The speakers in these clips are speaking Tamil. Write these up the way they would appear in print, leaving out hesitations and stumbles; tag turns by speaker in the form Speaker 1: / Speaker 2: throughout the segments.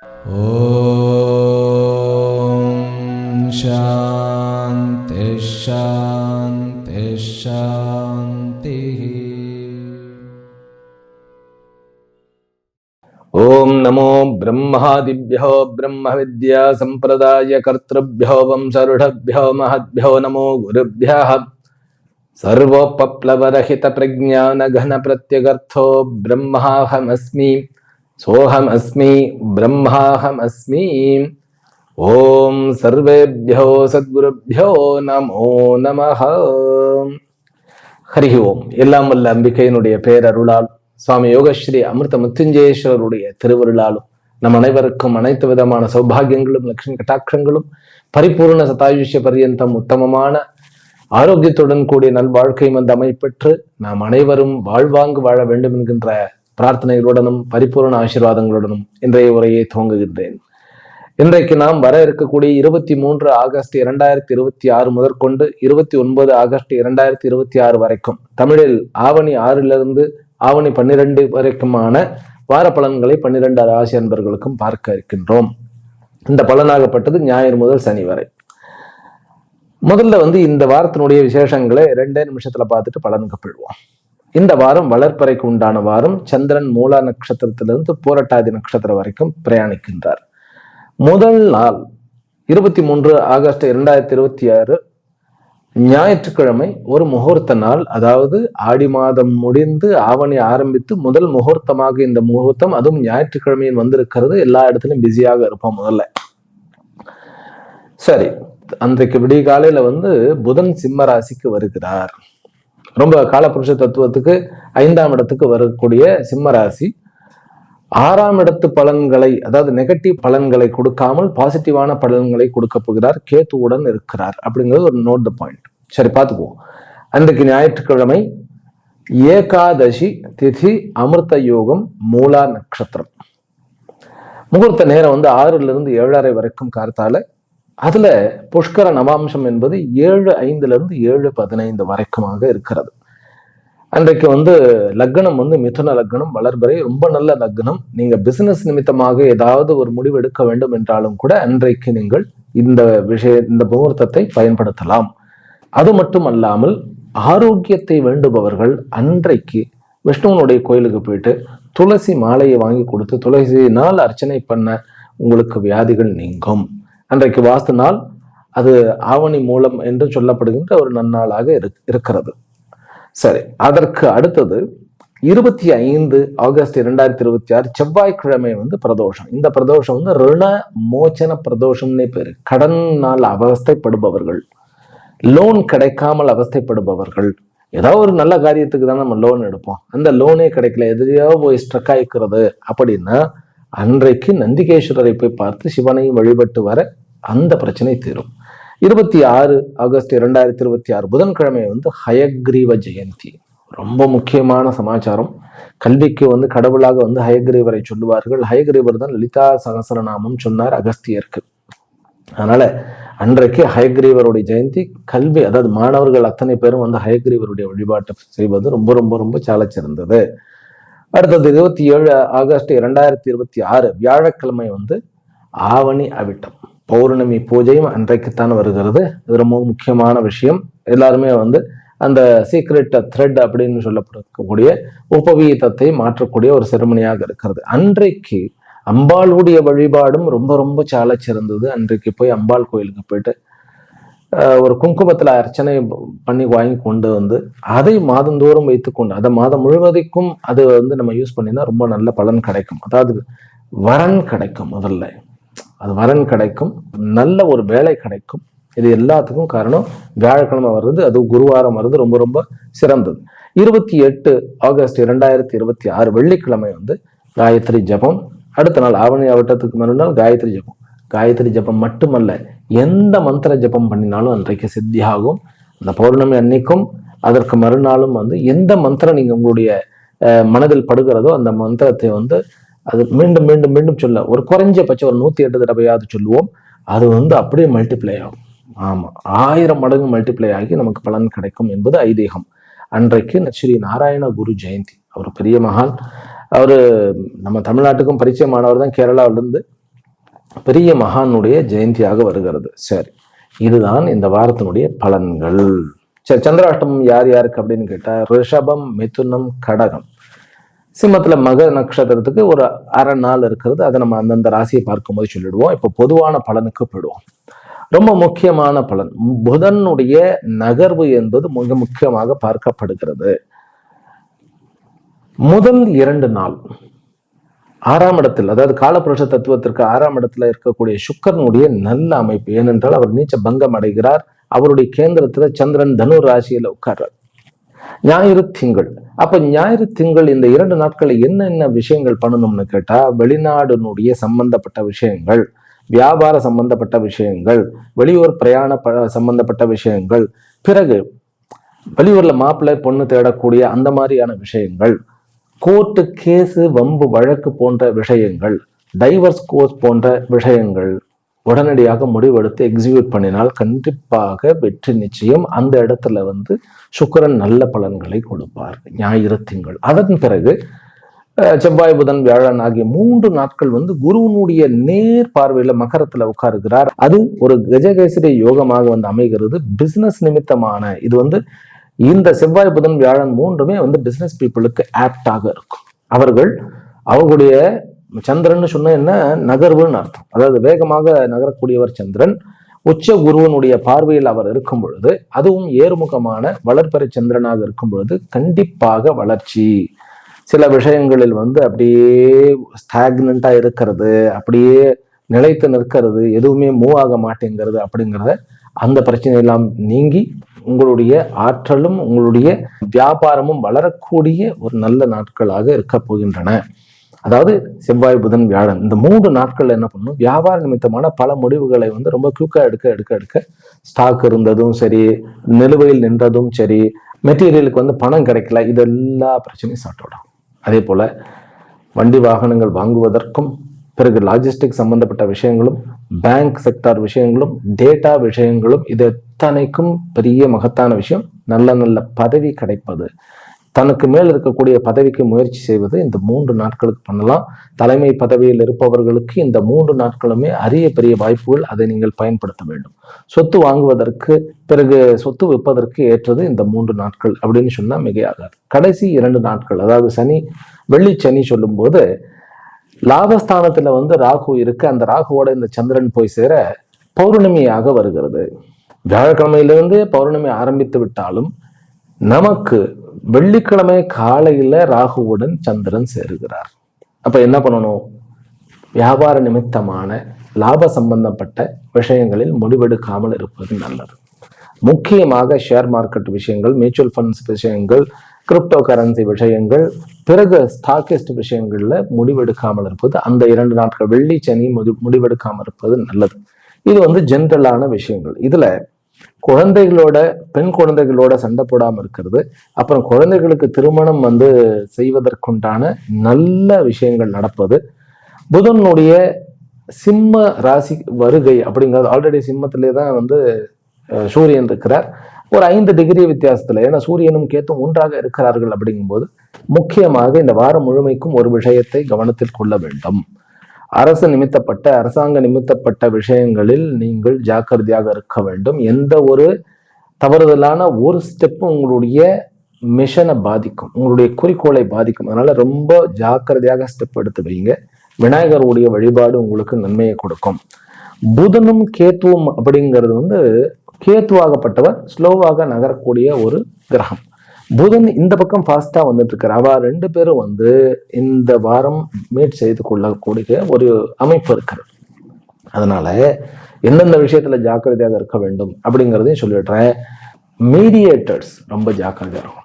Speaker 1: ஓம் சாந்தி சாந்தி சாந்தி. ஓம் நமோ பிரம்மாதிப்யோ பிரம்ம வித்யா சம்பிரதாய கர்த்ருப்யோ வம்சருடப்யோ மஹத்யோ நமோ குருப்யः. சர்வோபப்ளவரஹித பிரஜான கன பிரத்யகர்த்தோ பிரம்மாஹமஸ்மி சோஹமஸ்மி பிரம்மாஹமஸ்மி. ஓம் சர்வேப்யோ சத்குருப்யோ நமோ நமஹ. ஹரி ஓம். எல்லாம் வல்ல அம்பிகையினுடைய பேரருளால், சுவாமி யோகஸ்ரீ அமிர்த மிருத்யுஞ்சயேஸ்வரருடைய திருவருளாலும் நம் அனைவருக்கும் அனைத்து விதமான சௌபாகியங்களும் லட்சுமி கட்டாட்சங்களும் பரிபூர்ண சதாயுஷ்ய பர்யந்தம் உத்தமமான ஆரோக்கியத்துடன் கூடிய நல்வாழ்க்கையும் அந்த அமைப்பெற்று நாம் அனைவரும் வாழ்வாங்கு வாழ வேண்டும் என்கின்ற பிரார்த்தனைகளுடனும் பரிபூர்ண ஆசீர்வாதங்களுடனும் இன்றைய உரையை துவங்குகின்றேன். இன்றைக்கு நாம் வர இருக்கக்கூடிய 23 ஆகஸ்ட் 2026 முதற்கொண்டு 29 ஆகஸ்ட் 2026 வரைக்கும் தமிழில் ஆவணி 6 ஆவணி 12 வரைக்குமான வார பலன்களை 12 ராசி அன்பர்களுக்கும் பார்க்க இருக்கின்றோம். இந்த பலனாகப்பட்டது ஞாயிறு முதல் சனி வரை. முதல்ல இந்த வாரத்தினுடைய விசேஷங்களை 2 நிமிஷத்துல பார்த்துட்டு பலனுக்கு போயிடுவோம். இந்த வாரம் வளர்ப்பறைக்கு உண்டான வாரம். சந்திரன் மூலா நட்சத்திரத்திலிருந்து பூரட்டாதி நட்சத்திரம் வரைக்கும் பிரயாணிக்கின்றார். முதல் நாள் 23 ஆகஸ்ட் 2026 ஞாயிற்றுக்கிழமை ஒரு முகூர்த்த நாள். அதாவது ஆடி மாதம் முடிந்து ஆவணி ஆரம்பித்து முதல் முகூர்த்தமாக இந்த முகூர்த்தம், அதுவும் ஞாயிற்றுக்கிழமையில் வந்திருக்கிறது. எல்லா இடத்துலையும் பிஸியாக இருப்போம். முதல்ல சரி, அன்றைக்கு விடிய காலையில புதன் சிம்ம ராசிக்கு வருகிறார். ரொம்ப காலபுருஷ தத்துவத்துக்கு 5ஆம் இடத்துக்கு வரக்கூடிய சிம்ம ராசி 6ஆம் இடத்து பலன்களை, அதாவது நெகட்டிவ் பலன்களை கொடுக்காமல் பாசிட்டிவான பலன்களை கொடுக்க போகிறார். கேத்துவுடன் இருக்கிறார் அப்படிங்கிறது ஒரு நோட் த பாயிண்ட். சரி, பார்த்துக்குவோம். அன்றைக்கு ஞாயிற்றுக்கிழமை ஏகாதசி திதி, அமிர்த யோகம், மூலா நட்சத்திரம். முகூர்த்த நேரம் 6 to 7:30 வரைக்கும் கார்த்தால. அதுல புஷ்கர நவாம்சம் என்பது 7:05 to 7:15 வரைக்குமாக இருக்கிறது. அன்றைக்கு லக்னம் மிதுன லக்னம், வளர்பிறை. ரொம்ப நல்ல லக்னம். நீங்க பிசினஸ் நிமித்தமாக ஏதாவது ஒரு முடிவு எடுக்க வேண்டும் என்றாலும் கூட அன்றைக்கு நீங்கள் இந்த முகூர்த்தத்தை பயன்படுத்தலாம். அது மட்டும் அல்லாமல் ஆரோக்கியத்தை வேண்டுபவர்கள் அன்றைக்கு விஷ்ணுவனுடைய கோயிலுக்கு போயிட்டு துளசி மாலையை வாங்கி கொடுத்து துளசியினால் அர்ச்சனை பண்ண உங்களுக்கு வியாதிகள் நீங்கும். அன்றைக்கு வாஸ்து நாள். அது ஆவணி மூலம் என்று சொல்லப்படுகின்ற ஒரு நன்னாளாக இருக்கிறது. சரி, அதற்கு அடுத்தது 25 ஆகஸ்ட் 2026 செவ்வாய்க்கிழமை பிரதோஷம். இந்த பிரதோஷம் ருண மோச்சன பிரதோஷம்னே பேரு. கடனால் அவஸ்தைப்படுபவர்கள், லோன் கிடைக்காமல் அவஸ்தைப்படுபவர்கள், ஏதாவது ஒரு நல்ல காரியத்துக்கு தான் நம்ம லோன் எடுப்போம். அந்த லோனே கிடைக்கல, எதிரையோ போய் ஸ்ட்ரக் ஆயிக்கிறது அப்படின்னா அன்றைக்கு நந்திகேஸ்வரரை போய் பார்த்து சிவனை வழிபட்டு வர அந்த பிரச்சனை தீரும். 26 ஆகஸ்ட் 2026 புதன்கிழமை ஹயக்ரீவ ஜெயந்தி. ரொம்ப முக்கியமான சமாச்சாரம். கல்விக்கு கடவுளாக ஹயக்ரீவரை சொல்லுவார்கள். ஹயக்ரீவர் தான் லலிதா சகசரநாமம் சொன்னார் அகஸ்தியருக்கு. அதனால அன்றைக்கு ஹயக்ரீவருடைய ஜெயந்தி. கல்வி, அதாவது மாணவர்கள் அத்தனை பேரும் ஹயக்ரீவருடைய வழிபாட்டை செய்வது ரொம்ப ரொம்ப ரொம்ப சாலச்சிறந்தது. அடுத்தது 27 ஆகஸ்ட் 2026 வியாழக்கிழமை ஆவணி அவிட்டம். பௌர்ணமி பூஜையும் அன்றைக்குத்தான் வருகிறது. இது ரொம்ப முக்கியமான விஷயம். எல்லாருமே அந்த சீக்ரெட் த்ரெட் அப்படின்னு சொல்லப்படக்கூடிய உபவீதத்தை மாற்றக்கூடிய ஒரு செரமனியாக இருக்கிறது. அன்றைக்கு அம்பாளுடைய வழிபாடும் ரொம்ப ரொம்ப சாலச்சிறந்தது. அன்றைக்கு போய் அம்பாள் கோயிலுக்கு போயிட்டு ஒரு குங்குமத்துல அர்ச்சனை பண்ணி வாங்கி கொண்டு அதை மாதந்தோறும் வைத்துக்கொண்டு அதை மாதம் முழுவதைக்கும் அது நம்ம யூஸ் பண்ணினா ரொம்ப நல்ல பலன் கிடைக்கும். அதாவது வரன் கிடைக்கும். முதல்ல அது வரன் கிடைக்கும், நல்ல ஒரு வேலை கிடைக்கும். இது எல்லாத்துக்கும் காரணம் வியாழக்கிழமை வர்றது, அது குருவாரம் வர்றது ரொம்ப ரொம்ப சிறந்தது. 28 ஆகஸ்ட் 2026 வெள்ளிக்கிழமை காயத்ரி ஜபம். அடுத்த நாள் ஆவணி அவிட்டத்துக்கு மறுநாள் காயத்ரி ஜபம். காயத்ரி ஜபம் மட்டுமல்ல, எந்த மந்திர ஜபம் பண்ணினாலும் அன்றைக்கு சித்தியாகும். அந்த பௌர்ணமி அன்னைக்கும் அதற்கு மறுநாளும் எந்த மந்திரம் நீங்க உங்களுடைய மனதில் படுகிறதோ அந்த மந்திரத்தை அது மீண்டும் மீண்டும் மீண்டும் சொல்ல ஒரு குறைஞ்சபட்சம் ஒரு 108 தடவையாவது சொல்லுவோம். அது அப்படியே மல்டிப்ளை ஆகும். ஆமா, 1000 மடங்கு மல்டிப்ளை ஆகி நமக்கு பலன் கிடைக்கும் என்பது ஐதீகம். அன்றைக்கு ஸ்ரீ நாராயண குரு ஜெயந்தி. அவர் பெரிய மகான். அவரு நம்ம தமிழ்நாட்டுக்கும் பரிச்சயமானவர் தான். கேரளாவிலிருந்து பெரிய மகானுடைய ஜெயந்தியாக வருகிறது. சரி, இதுதான் இந்த வாரத்தினுடைய பலன்கள். சரி, சந்திராஷ்டமம் யார் யாருக்கு அப்படின்னு கேட்டா ரிஷபம், மிதுனம், கடகம். சிம்மத்துல மக நட்சத்திரத்துக்கு ஒரு அரை நாள் இருக்கிறது. அதை நம்ம அந்தந்த ராசியை பார்க்கும்போது சொல்லிடுவோம். இப்போ பொதுவான பலனுக்கு போயிடுவோம். ரொம்ப முக்கியமான பலன், புதனுடைய நகர்வு என்பது மிக முக்கியமாக பார்க்கப்படுகிறது. முதல் 2 நாள் 6ஆம் இடத்தில், அதாவது காலபுருஷ தத்துவத்திற்கு 6ஆம் இடத்துல இருக்கக்கூடிய சுக்கிரனுடைய நல்ல அமைப்பு. ஏனென்றால் அவர் நீச்ச பங்கம் அடைகிறார். அவருடைய கேந்திரத்துல சந்திரன் தனு ராசியில உட்கார்றார். ஞாயிறு திங்கள். அப்ப ஞாயிறு திங்கள் இந்த 2 நாட்களை என்னென்ன விஷயங்கள் பண்ணணும்னு கேட்டா, வெளிநாடுனுடைய சம்பந்தப்பட்ட விஷயங்கள், வியாபார சம்பந்தப்பட்ட விஷயங்கள், வெளியூர் பிரயாண சம்பந்தப்பட்ட விஷயங்கள், பிறகு வெளியூர்ல மாப்பிள்ளை பொண்ணு தேடக்கூடிய அந்த மாதிரியான விஷயங்கள், கோர்ட்டு கேஸு வம்பு வழக்கு போன்ற விஷயங்கள், டைவர்ஸ் கோர்ஸ் போன்ற விஷயங்கள் உடனடியாக முடிவெடுத்து எக்ஸிக்யூட் பண்ணினால் கண்டிப்பாக வெற்றி நிச்சயம். அந்த இடத்துல சுக்கிரன் நல்ல பலன்களை கொடுப்பார் ஞாயிறு திங்கள். அதன் பிறகு செவ்வாய், புதன், வியாழன் ஆகிய 3 நாட்கள் குருவனுடைய நேர் பார்வையில மகரத்துல உட்காருகிறார். அது ஒரு கஜகேசரி யோகமாக அமைகிறது. பிசினஸ் நிமித்தமான இது இந்த செவ்வாய், புதன், வியாழன் 3மே பிசினஸ் பீப்புளுக்கு ஆப்டாக இருக்கும். அவர்களுடைய சந்திரன் சொன்ன என்ன, நகர்வுன்னு அர்த்தம். அதாவது வேகமாக நகரக்கூடியவர் சந்திரன். உச்ச குருவனுடைய பார்வையில் அவர் இருக்கும் பொழுது, அதுவும் ஏறுமுகமான வளர்ப்பறை சந்திரனாக இருக்கும் பொழுது கண்டிப்பாக வளர்ச்சி. சில விஷயங்களில் அப்படியே ஸ்டாக்னண்டா இருக்கிறது, அப்படியே நிலைத்து நிற்கிறது, எதுவுமே மூவ் ஆக மாட்டேங்கிறது அப்படிங்கிறத, அந்த பிரச்சனை எல்லாம் நீங்கி உங்களுடைய ஆற்றலும் உங்களுடைய வியாபாரமும் வளரக்கூடிய ஒரு நல்ல நாட்களாக இருக்க போகின்றன. அதாவது செவ்வாய், புதன், வியாழன் இந்த 3 நாட்கள் என்ன பண்ணணும், வியாபார நிமித்தமான பல முடிவுகளை ரொம்ப குயிக்கா எடுக்க ஸ்டாக் இருந்ததும் சரி, நிலுவையில் நின்றதும் சரி, மெட்டீரியலுக்கு பணம் கிடைக்கல, இதெல்லா பிரச்சனையும் சார்ட் அவுட் ஆகும். அதே போல வண்டி வாகனங்கள் வாங்குவதற்கும், பிறகு லாஜிஸ்டிக் சம்பந்தப்பட்ட விஷயங்களும், பேங்க் செக்டார் விஷயங்களும், டேட்டா விஷயங்களும், இது எத்தனைக்கும் பெரிய மகத்தான விஷயம். நல்ல பதவி கிடைப்பது, தனக்கு மேல் இருக்கக்கூடிய பதவிக்கு முயற்சி செய்வது இந்த 3 நாட்களுக்கு பண்ணலாம். தலைமை பதவியில் இருப்பவர்களுக்கு இந்த 3 நாட்களுமே அரிய பெரிய வாய்ப்புகள். அதை நீங்கள் பயன்படுத்த வேண்டும். சொத்து வாங்குவதற்கு, பிறகு சொத்து விற்பதற்கு ஏற்றது இந்த 3 நாட்கள் அப்படின்னு சொன்னா மிகையாகாது. கடைசி 2 நாட்கள், அதாவது சனி, வெள்ளி சனி சொல்லும் போது லாபஸ்தானத்துல ராகு இருக்கு. அந்த ராகுவோட இந்த சந்திரன் போய் சேர பௌர்ணமியாக வருகிறது. வியாழக்கிழமையிலிருந்து பௌர்ணமி ஆரம்பித்து விட்டாலும் நமக்கு வெள்ளிக்கிழமை காலையில ராகுவுடன் சந்திரன் சேருகிறார். அப்ப என்ன பண்ணணும், வியாபார நிமித்தமான லாப சம்பந்தப்பட்ட விஷயங்களில் முடிவெடுக்காமல் இருப்பது நல்லது. முக்கியமாக ஷேர் மார்க்கெட் விஷயங்கள், மியூச்சுவல் ஃபண்ட்ஸ் விஷயங்கள், கிரிப்டோ கரன்சி விஷயங்கள், பிறகு ஸ்டாக்கிஸ்ட் விஷயங்கள்ல முடிவெடுக்காமல் இருப்பது, அந்த 2 நாட்கள் வெள்ளி சனி முடிவெடுக்காமல் இருப்பது நல்லது. இது ஜென்ரலான விஷயங்கள். இதுல குழந்தைகளோட, பெண் குழந்தைகளோட சண்டை போடாம இருக்கிறது, அப்புறம் குழந்தைகளுக்கு திருமணம் செய்வதற்குண்டான நல்ல விஷயங்கள் நடப்பது, புதனுடைய சிம்ம ராசி வருகை அப்படிங்கிறது, ஆல்ரெடி சிம்மத்திலே தான் சூரியன் இருக்கிறார். ஒரு 5 டிகிரி வித்தியாசத்துல, ஏன்னா சூரியனும் கேத்தும் ஒன்றாக இருக்கிறார்கள். அப்படிங்கும்போது முக்கியமாக இந்த வாரம் முழுமைக்கும் ஒரு விஷயத்தை கவனத்தில் கொள்ள வேண்டும். அரசு நிமித்தப்பட்ட, அரசாங்க நிமித்தப்பட்ட விஷயங்களில் நீங்கள் ஜாக்கிரதையாக இருக்க வேண்டும். எந்த ஒரு தவறுதலான ஒரு ஸ்டெப்பும் உங்களுடைய மிஷனை பாதிக்கும், உங்களுடைய குறிக்கோளை பாதிக்கும். அதனால ரொம்ப ஜாக்கிரதையாக ஸ்டெப் எடுத்து வைங்க. விநாயகருடைய வழிபாடு உங்களுக்கு நன்மையை கொடுக்கும். புதனும் கேத்துவும் அப்படிங்கிறது கேத்துவாகப்பட்டவர் ஸ்லோவாக நகரக்கூடிய ஒரு கிரகம். புதன் இந்த பக்கம் ஃபாஸ்டா வந்துட்டு இருக்காரு. அவ 2 பேரும் இந்த வாரம் மீட் செய்து கொள்ளக்கூடிய ஒரு அமைப்பு இருக்கிறது. அதனால எந்தெந்த விஷயத்துல ஜாக்கிரதையாக இருக்க வேண்டும் அப்படிங்கிறதையும் சொல்லிடுறேன். மீடியேட்டர்ஸ் ரொம்ப ஜாக்கிரதையா இருக்கணும்.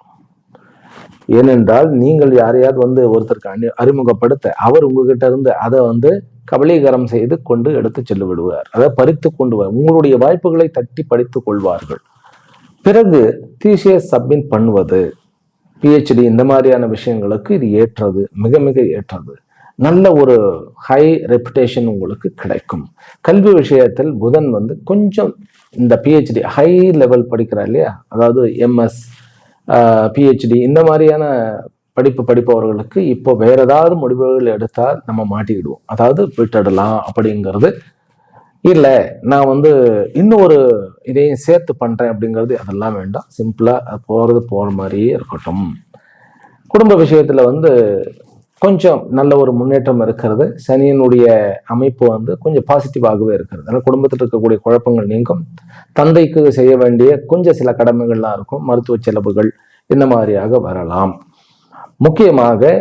Speaker 1: ஏனென்றால் நீங்கள் யாரையாவது ஒருத்தருக்கு அறிமுகப்படுத்த, அவர் உங்ககிட்ட இருந்து அதை கபலீகரம் செய்து கொண்டு எடுத்து செல்லு விடுவார், அதை பறித்து கொண்டு உங்களுடைய வாய்ப்புகளை தட்டி படித்துக் கொள்வார்கள். பிறகு தீசியஸ் சப்மிட் பண்ணுவது, PhD இந்த மாதிரியான விஷயங்களுக்கு இது ஏற்றது, மிக மிக ஏற்றது. நல்ல ஒரு ஹை ரெப்புடேஷன் உங்களுக்கு கிடைக்கும். கல்வி விஷயத்தில் புதன் கொஞ்சம் இந்த PhD ஹை லெவல் படிக்கிறார் இல்லையா, அதாவது MS PhD இந்த மாதிரியான படிப்பவர்களுக்கு இப்போ வேற ஏதாவது முடிவுகள் எடுத்தால் நம்ம மாட்டிக்கிடுவோம். அதாவது விட்டுடலாம் அப்படிங்கிறது இல்லை, நான் வந்து இன்னும் ஒரு இதையும் சேர்த்து பண்றேன் அப்படிங்கிறது அதெல்லாம் வேண்டாம். சிம்பிளா போற மாதிரியே இருக்கட்டும். குடும்ப விஷயத்துல வந்து கொஞ்சம் நல்ல ஒரு முன்னேற்றம் இருக்கிறது. சனியினுடைய அமைப்பு வந்து கொஞ்சம் பாசிட்டிவாகவே இருக்கிறது. அதனால குடும்பத்தில் இருக்கக்கூடிய குழப்பங்கள் நீங்கும். தந்தைக்கு செய்ய வேண்டிய கொஞ்சம் சில கடமைகள்லாம் இருக்கும். மருத்துவ செலவுகள் இந்த மாதிரியாக வரலாம். முக்கியமாக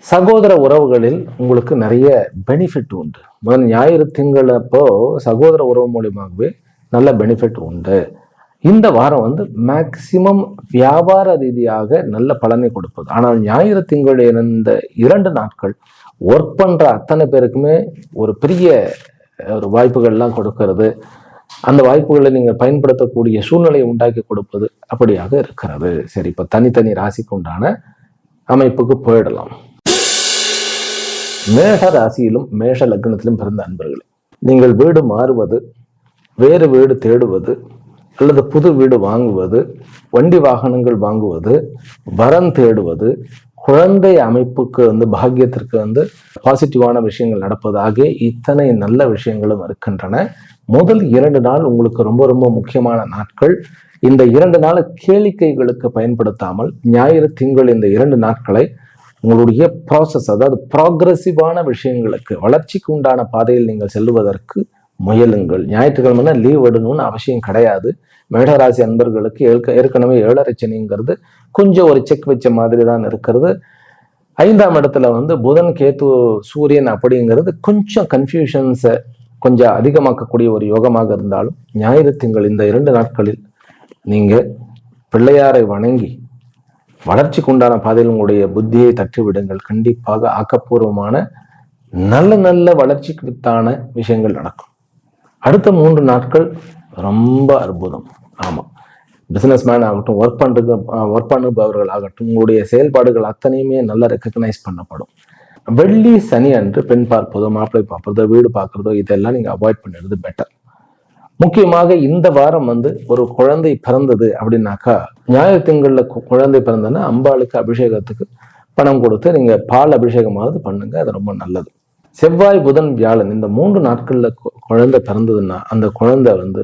Speaker 1: சகோதர உறவுகளில் உங்களுக்கு நிறைய பெனிஃபிட் உண்டு. முதல் ஞாயிறு திங்கள் அப்போ சகோதர உறவு மூலியமாகவே நல்ல பெனிஃபிட் உண்டு. இந்த வாரம் வந்து மேக்சிமம் வியாபார ரீதியாக நல்ல பலனை கொடுப்பது. ஆனால் ஞாயிறு திங்கள் இந்த 2 நாட்கள் ஒர்க் பண்ற அத்தனை பேருக்குமே ஒரு பெரிய ஒரு வாய்ப்புகள்லாம் கொடுக்கிறது. அந்த வாய்ப்புகளை நீங்கள் பயன்படுத்தக்கூடிய சூழ்நிலையை உண்டாக்கி கொடுப்பது அப்படியாக இருக்கிறது. சரி, இப்ப தனித்தனி ராசிக்கு உண்டான அமைப்புக்கு போயிடலாம். மேஷ ராசியிலும் மேஷ லக்னத்திலும் பிறந்த அன்பர்களே, நீங்கள் வீடு மாறுவது, வேறு வீடு தேடுவது, அல்லது புது வீடு வாங்குவது, வண்டி வாகனங்கள் வாங்குவது, வரம் தேடுவது, குழந்தை அமைப்புக்கு வந்து பாக்கியத்திற்கு வந்து பாசிட்டிவான விஷயங்கள் நடப்பது ஆகிய இத்தனை நல்ல விஷயங்களும் இருக்கின்றன. முதல் 2 நாள் உங்களுக்கு ரொம்ப ரொம்ப முக்கியமான நாட்கள். இந்த 2 நாள் கேளிக்கைகளுக்கு பயன்படுத்தாமல் ஞாயிறு திங்கள் இந்த 2 நாட்களை உங்களுடைய ப்ராசஸ், அதாவது ப்ராக்ரெசிவான விஷயங்களுக்கு, வளர்ச்சிக்கு உண்டான பாதையில் நீங்கள் செல்லுவதற்கு முயலுங்கள். ஞாயிற்றுக்கிழமைனா லீவ் விடணும்னு அவசியம் கிடையாது. மேடராசி அன்பர்களுக்கு ஏற்கனவே 7.5 சனிங்கிறது கொஞ்சம் ஒரு செக் வச்ச மாதிரி தான் இருக்கிறது. 5ஆம் இடத்துல வந்து புதன், கேத்து, சூரியன் அப்படிங்கிறது கொஞ்சம் கன்ஃபியூஷன்ஸை கொஞ்சம் அதிகமாக்கக்கூடிய ஒரு யோகமாக இருந்தாலும் ஞாயிறு திங்கள் இந்த 2 நாட்களில் நீங்க பிள்ளையாரை வணங்கி வளர்ச்சிக்கு உண்டான பாதையில் உங்களுடைய புத்தியை தட்டி விடுங்கள். கண்டிப்பாக ஆக்கப்பூர்வமான நல்ல நல்ல வளர்ச்சிக்குத்தான விஷயங்கள் நடக்கும். அடுத்த 3 நாட்கள் ரொம்ப அற்புதம். ஆமா, பிசினஸ் மேன் ஆகட்டும், ஒர்க் பண்ணுபவர்கள் ஆகட்டும், உங்களுடைய செயல்பாடுகள் அத்தனையுமே நல்லா ரெக்கக்னைஸ் பண்ணப்படும். வெள்ளி சனி அன்று பெண் பார்ப்பதோ, மாப்பிள்ளை பார்ப்பதோ, வீடு பார்க்கறதோ இதெல்லாம் நீங்க அவாய்ட் பண்ணிடுறது பெட்டர். முக்கியமாக இந்த வாரம் வந்து ஒரு குழந்தை பிறந்தது அப்படின்னாக்கா, ஞாயிறு திங்கள்ல குழந்தை பிறந்ததுன்னா அம்பாளுக்கு அபிஷேகத்துக்கு பணம் கொடுத்து நீங்க பால் அபிஷேகமாவது பண்ணுங்க. அது ரொம்ப நல்லது. செவ்வாய், புதன், வியாழன் இந்த 3 நாட்கள்ல குழந்தை பிறந்ததுன்னா அந்த குழந்தை வந்து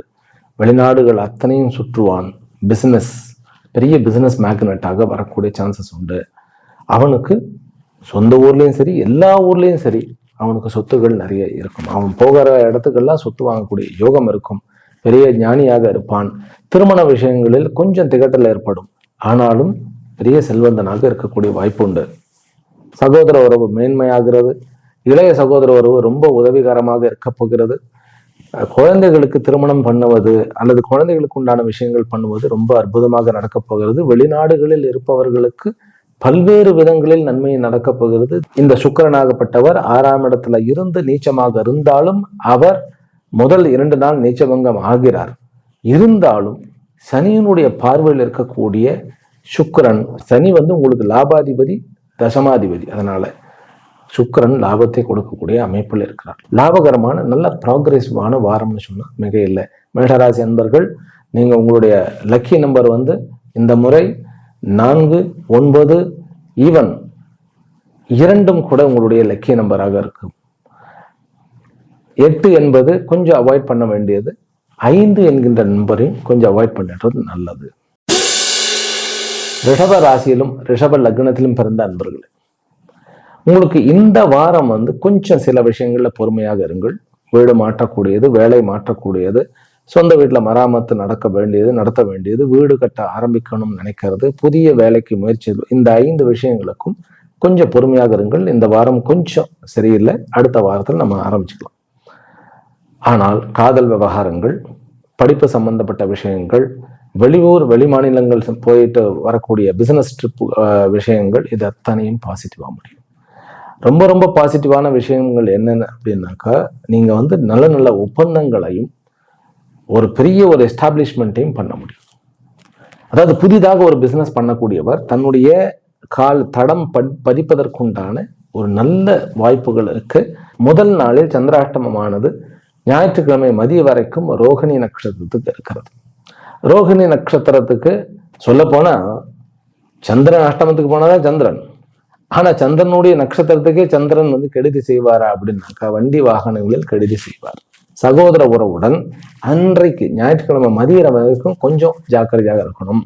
Speaker 1: வெளிநாடுகள் அத்தனையும் சுற்றுவான். பெரிய பிசினஸ் மேக்னட்டாக வரக்கூடிய சான்சஸ் உண்டு. அவனுக்கு சொந்த ஊர்லயும் சரி, எல்லா ஊர்லயும் சரி அவனுக்கு சொத்துகள் நிறைய இருக்கும். அவன் போகிற இடத்துக்கெல்லாம் சொத்து வாங்கக்கூடிய யோகம் இருக்கும். பெரிய ஞானியாக இருப்பான். திருமண விஷயங்களில் கொஞ்சம் திகட்டல் ஏற்படும். ஆனாலும் பெரிய செல்வந்தனாக இருக்கக்கூடிய வாய்ப்பு உண்டு. சகோதர உறவு மேன்மையாகிறது. இளைய சகோதர உறவு ரொம்ப உதவிகரமாக இருக்க போகிறது. குழந்தைகளுக்கு திருமணம் பண்ணுவது அல்லது குழந்தைகளுக்கு உண்டான விஷயங்கள் பண்ணுவது ரொம்ப அற்புதமாக நடக்கப் போகிறது. வெளிநாடுகளில் இருப்பவர்களுக்கு பல்வேறு விதங்களில் நன்மை நடக்கப் போகிறது. இந்த சுக்கிரனாகப்பட்டவர் 6ஆம் இடத்துல இருந்து நீச்சமாக இருந்தாலும் அவர் முதல் 2 நாள் நீச்சபங்கம் ஆகிறார். இருந்தாலும் சனியினுடைய பார்வையில் இருக்கக்கூடிய சுக்கிரன், சனி வந்து உங்களுக்கு லாபாதிபதி, தசமாதிபதி. அதனால சுக்கிரன் லாபத்தை கொடுக்கக்கூடிய அமைப்பில் இருக்கிறார். லாபகரமான நல்ல ப்ராக்ரெசிவான வாரம்னு சொன்னா மிக இல்லை. மேஷராசி அன்பர்கள், நீங்க உங்களுடைய லக்கி நம்பர் வந்து இந்த முறை 4, 9, ஈவன் 2 கூட உங்களுடைய லக்கி நம்பராக இருக்கும். 8 என்பது கொஞ்சம் அவாய்ட் பண்ண வேண்டியது. 5 என்கின்ற நம்பரையும் கொஞ்சம் அவாய்ட் பண்ணிடுறது நல்லது. ரிஷப ராசியிலும் ரிஷப லக்னத்திலும் பிறந்த அன்பர்களே, உங்களுக்கு இந்த வாரம் வந்து கொஞ்சம் சில விஷயங்கள்ல பொறுமையாக இருங்கள். வீடு மாற்றக்கூடியது, வேலை மாற்றக்கூடியது, சொந்த வீட்டில் மராமத்து நடத்த வேண்டியது, வீடு கட்ட ஆரம்பிக்கணும்னு நினைக்கிறது, புதிய வேலைக்கு முயற்சி, இந்த 5 விஷயங்களுக்கும் கொஞ்சம் பொறுமையாக இருங்கள். இந்த வாரம் கொஞ்சம் சரியில்லை. அடுத்த வாரத்தில் நம்ம ஆரம்பிச்சுக்கலாம். ஆனால் காதல் விவகாரங்கள், படிப்பு சம்பந்தப்பட்ட விஷயங்கள், வெளியூர் வெளிமாநிலங்கள் போயிட்டு வரக்கூடிய பிசினஸ் ட்ரிப் விஷயங்கள், இது அத்தனையும் பாசிட்டிவா முடியும். ரொம்ப ரொம்ப பாசிட்டிவான விஷயங்கள் என்னென்ன அப்படின்னாக்கா, நீங்க வந்து நல்ல நல்ல ஒப்பந்தங்களையும் ஒரு பெரிய ஒரு எஸ்டாப்ளிஷ்மெண்ட்டையும் பண்ண முடியும். அதாவது புதிதாக ஒரு பிசினஸ் பண்ணக்கூடியவர் தன்னுடைய தடம் பதிப்பதற்குண்டான ஒரு நல்ல வாய்ப்புகள் இருக்கு. முதல் நாளில் சந்திராஷ்டமமானது ஞாயிற்றுக்கிழமை மதிய வரைக்கும் ரோகிணி நட்சத்திரத்துக்கு இருக்கிறது. ரோகிணி நட்சத்திரத்துக்கு சொல்ல போனா சந்திரன் அஷ்டமத்துக்கு போனாதான் சந்திரன். ஆனா சந்திரனுடைய நட்சத்திரத்துக்கே சந்திரன் வந்து கெடுதி செய்வாரா அப்படின்னாக்கா வண்டி வாகனங்களில் கெடுதி செய்வார். சகோதர உறவுடன் அன்றைக்கு ஞாயிற்றுக்கிழமை மதியம் வரைக்கும் கொஞ்சம் ஜாக்கிரதையாக இருக்கணும்.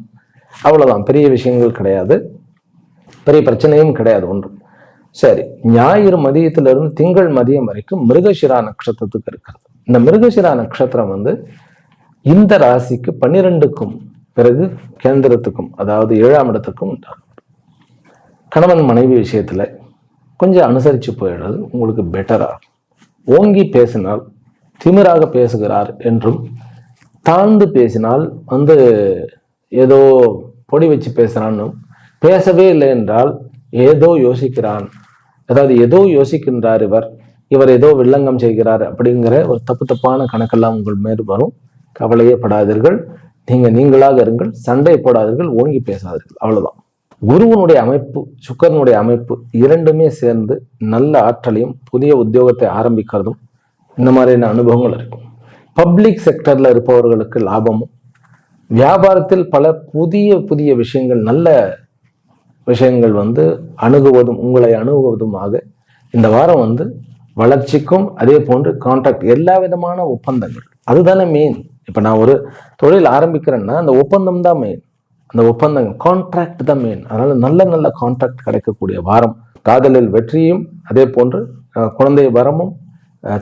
Speaker 1: அவ்வளவுதான், பெரிய விஷயங்கள் கிடையாது, பெரிய பிரச்சனையும் கிடையாது ஒன்றும். சரி, ஞாயிறு மதியத்திலிருந்து திங்கள் மதியம் வரைக்கும் மிருகசிரா நட்சத்திரத்துக்கு இருக்கிறது. இந்த மிருகசிரா நட்சத்திரம் வந்து இந்த ராசிக்கு 12க்கும் பிறகு கேந்திரத்துக்கும், அதாவது 7ஆம் இடத்துக்கும் உண்டாகும். கணவன் மனைவி விஷயத்துல கொஞ்சம் அனுசரிச்சு போயிடுறது உங்களுக்கு பெட்டரா. ஓங்கி பேசினால் திமிராக பேசுகிறார் என்றும், தாழ்ந்து பேசினால் வந்து ஏதோ பொடி வச்சு பேசுறான்னு, பேசவே இல்லை என்றால் ஏதோ யோசிக்கிறான், அதாவது ஏதோ யோசிக்கின்றார் இவர் ஏதோ வில்லங்கம் செய்கிறார் அப்படிங்கிற ஒரு தப்பான கணக்கெல்லாம் உங்கள் மேல் வரும். கவலையே படாதீர்கள், நீங்களாக இருங்கள், சண்டை போடாதீர்கள், ஓங்கி பேசாதீர்கள், அவ்வளவுதான். குருவனுடைய அமைப்பு, சுக்கரனுடைய அமைப்பு இரண்டுமே சேர்ந்து நல்ல ஆற்றலையும் புதிய உத்தியோகத்தை ஆரம்பிக்கிறதும் இந்த மாதிரியான அனுபவங்கள் இருக்கும். பப்ளிக் செக்டர்ல இருப்பவர்களுக்கு லாபமும், வியாபாரத்தில் பல புதிய விஷயங்கள், நல்ல விஷயங்கள் வந்து அணுகுவதும், உங்களை அணுகுவதுமாக இந்த வாரம் வந்து வளர்ச்சிக்கும், அதே போன்று கான்ட்ராக்ட், எல்லா விதமான ஒப்பந்தங்கள், அதுதானே மெயின். இப்ப நான் ஒரு தொழில் ஆரம்பிக்கிறேன்னா அந்த ஒப்பந்தம் தான் மெயின், அந்த ஒப்பந்தங்கள் கான்ட்ராக்ட் தான் மெயின். அதனால நல்ல கான்ட்ராக்ட் கிடைக்கக்கூடிய வாரம். காதலில் வெற்றியும், அதே போன்று குழந்தை வரமும்,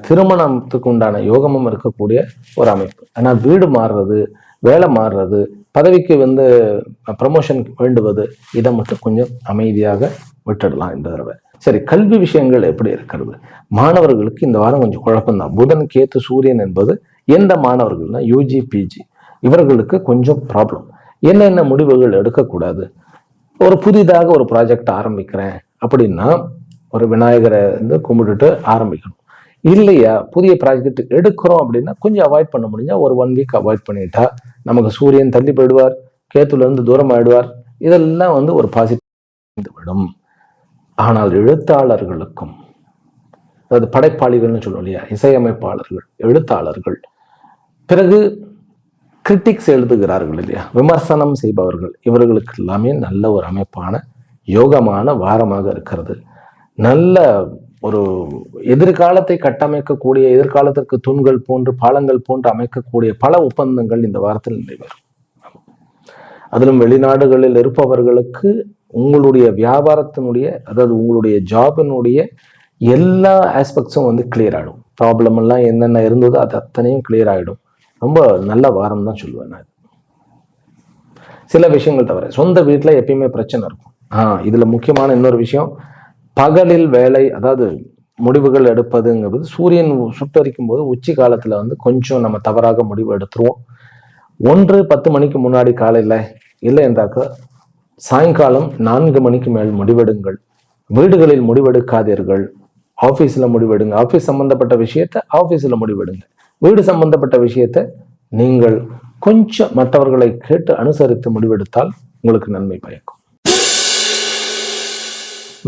Speaker 1: திருமணத்துக்கு உண்டான யோகமும் இருக்கக்கூடிய ஒரு அமைப்பு. ஆனா வீடு மாறுறது, வேலை மாறுறது, பதவிக்கு வந்து ப்ரமோஷன் வேண்டுவது, இதை மட்டும் கொஞ்சம் அமைதியாக விட்டுடலாம் இந்த தடவை. சரி, கல்வி விஷயங்கள் எப்படி இருக்கிறது? மாணவர்களுக்கு இந்த வாரம் கொஞ்சம் குழப்பம்தான். புதன் கேத்து சூரியன் என்பது எந்த மாணவர்கள்னா யூஜி பிஜி இவர்களுக்கு கொஞ்சம் ப்ராப்ளம். என்னென்ன முடிவுகள் எடுக்கக்கூடாது? ஒரு புதிதாக ஒரு ப்ராஜெக்ட் ஆரம்பிக்கிறேன் அப்படின்னா ஒரு விநாயகரை வந்து கும்பிட்டுட்டு ஆரம்பிக்கணும். இல்லையா, புதிய ப்ராஜெக்ட் எடுக்கிறோம் அப்படின்னா கொஞ்சம் அவாய்ட் பண்ண முடிஞ்சா ஒரு 1 வீக் அவாய்ட் பண்ணிட்டா நமக்கு சூரியன் தள்ளி போயிடுவார், கேத்துல இருந்து தூரம் ஆயிடுவார், இதெல்லாம் வந்து ஒரு பாசிட்டிவ் விடும். ஆனால் எழுத்தாளர்களுக்கும், அதாவது படைப்பாளிகள்னு சொல்லுவோம் இல்லையா, இசையமைப்பாளர்கள், எழுத்தாளர்கள், பிறகு கிரிட்டிக்ஸ் எழுதுகிறார்கள் இல்லையா, விமர்சனம் செய்பவர்கள், இவர்களுக்கு எல்லாமே நல்ல ஒரு அமைப்பான யோகமான வாரமாக இருக்கிறது. நல்ல ஒரு எதிர்காலத்தை கட்டமைக்கக்கூடிய, எதிர்காலத்திற்கு தூண்கள் போன்று, பாலங்கள் போன்று அமைக்கக்கூடிய பல ஒப்பந்தங்கள் இந்த வாரத்தில் நிறைவேறும். அதிலும் வெளிநாடுகளில் இருப்பவர்களுக்கு உங்களுடைய வியாபாரத்தினுடைய, அதாவது உங்களுடைய ஜாபினுடைய எல்லா ஆஸ்பெக்ட்ஸும் வந்து கிளியர் ஆகிடும். ப்ராப்ளம் எல்லாம் என்னென்ன இருந்ததோ அது அத்தனையும் கிளியர் ஆகிடும். ரொம்ப நல்ல வாரம் தான் சொல்லுவேன் நான். சில விஷயங்கள் தவிர சொந்த வீட்டில் எப்பயுமே பிரச்சனை இருக்கும். இதுல முக்கியமான இன்னொரு விஷயம், பகலில் வேலை, அதாவது முடிவுகள் எடுப்பதுங்கிறது சூரியன் சுட்டரிக்கும் போது உச்சி காலத்துல வந்து கொஞ்சம் நம்ம தவறாக முடிவு எடுத்துருவோம். 1-10 மணிக்கு முன்னாடி காலையில, இல்லை என்றாக்க சாயங்காலம் 4 மணிக்கு மேல் முடிவெடுங்கள். வீடுகளில் முடிவெடுக்காதீர்கள், ஆபீஸ்ல முடிவெடுங்க. ஆபீஸ் சம்பந்தப்பட்ட விஷயத்த ஆபீஸ்ல முடிவெடுங்க. வீடு சம்பந்தப்பட்ட விஷயத்த நீங்கள் கொஞ்சம் மற்றவர்களை கேட்டு அனுசரித்து முடிவெடுத்தால் உங்களுக்கு நன்மை பயக்கும்.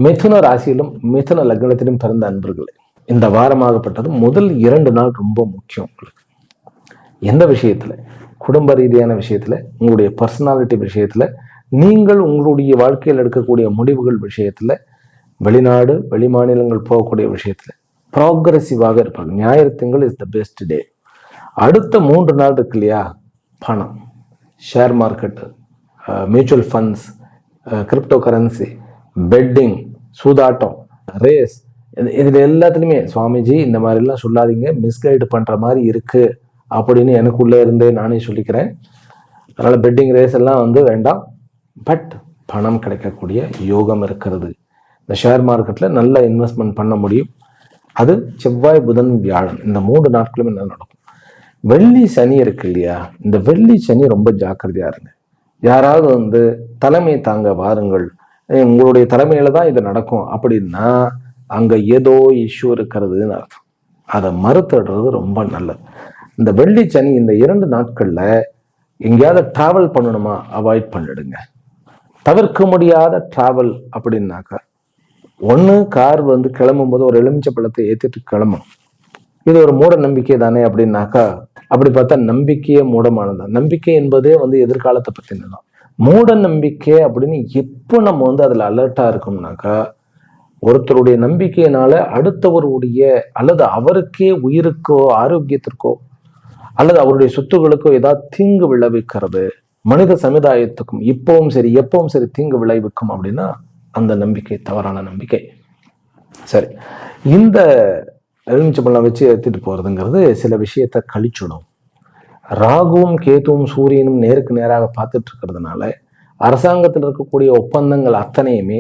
Speaker 1: மிதுன ராசியிலும் மிதுன லக்னத்திலும் பிறந்த அன்பர்களே, இந்த வாரமாகப்பட்டது முதல் 2 நாள் ரொம்ப முக்கியம் உங்களுக்கு. எந்த விஷயத்துல? குடும்ப ரீதியான விஷயத்துல, உங்களுடைய பர்சனாலிட்டி விஷயத்துல, நீங்கள் உங்களுடைய வாழ்க்கையில் எடுக்கக்கூடிய முடிவுகள் விஷயத்துல, வெளிநாடு வெளி மாநிலங்கள் போகக்கூடிய விஷயத்துல ப்ராக்ரெசிவாக இருப்பாங்க. ஞாயிறு திங்கள் இஸ் த பெஸ்ட் டே. அடுத்த 3 நாள் இருக்கு இல்லையா, பணம், share market, mutual funds, crypto currency, betting, சூதாட்டம், ரேஸ், இதுல எல்லாத்துலையுமே சுவாமிஜி இந்த மாதிரிலாம் சொல்லாதீங்க, மிஸ்கைடு பண்ற மாதிரி இருக்கு அப்படின்னு எனக்குள்ளே இருந்தே நானே சொல்லிக்கிறேன். அதனால பெட்டிங் ரேஸ் எல்லாம் வந்து வேண்டாம். பட் பணம் கிடைக்கக்கூடிய யோகம் இருக்கிறது. இந்த ஷேர் மார்க்கெட்ல நல்ல இன்வெஸ்ட்மெண்ட் பண்ண முடியும். அது செவ்வாய் புதன் வியாழன் இந்த 3 நாட்களுமே என்ன நடக்கும். வெள்ளி சனி இருக்கு இல்லையா, இந்த வெள்ளி சனி ரொம்ப ஜாக்கிரதையா இருங்க. யாராவது வந்து தலைமை தாங்க வாருங்கள், உங்களுடைய தலைமையில தான் இது நடக்கும் அப்படின்னா அங்க ஏதோ இஷ்யூ இருக்கிறதுன்னு அர்த்தம். அதை மறுத்துடுறது ரொம்ப நல்லது. இந்த வெள்ளி சனி இந்த 2 நாட்கள்ல எங்கேயாவது டிராவல் பண்ணணுமா, அவாய்ட் பண்ணிடுங்க. தவிர்க்க முடியாத டிராவல் அப்படின்னாக்கா, ஒன்று கார் வந்து கிளம்பும் போது ஒரு எலுமிச்சை பழத்தை ஏற்றிட்டு கிளம்பணும். இது ஒரு மூட நம்பிக்கை தானே அப்படின்னாக்கா, அப்படி பார்த்தா நம்பிக்கையே மூடமானதான். நம்பிக்கை என்பதே வந்து எதிர்காலத்தை பற்றினதான். மூட நம்பிக்கை அப்படின்னு எப்போ நம்ம வந்து அதுல அலர்ட்டா இருக்கோம்னாக்கா, ஒருத்தருடைய நம்பிக்கையினால அடுத்தவருடைய அல்லது அவருக்கே உயிருக்கோ ஆரோக்கியத்திற்கோ அல்லது அவருடைய சொத்துகளுக்கோ ஏதாவது தீங்கு விளைவிக்கிறது, மனித சமுதாயத்துக்கும் இப்பவும் சரி எப்பவும் சரி தீங்கு விளைவிக்கும் அப்படின்னா அந்த நம்பிக்கை தவறான நம்பிக்கை. சரி, இந்த எலுமிச்சம்பழம் வச்சு ஏற்றிட்டு போறதுங்கிறது சில விஷயத்த கழிச்சுடும். ராகுவும் கேதுவும் சூரியனும் நேருக்கு நேராக பார்த்துட்டு இருக்கிறதுனால அரசாங்கத்தில் இருக்கக்கூடிய ஒப்பந்தங்கள் அத்தனையுமே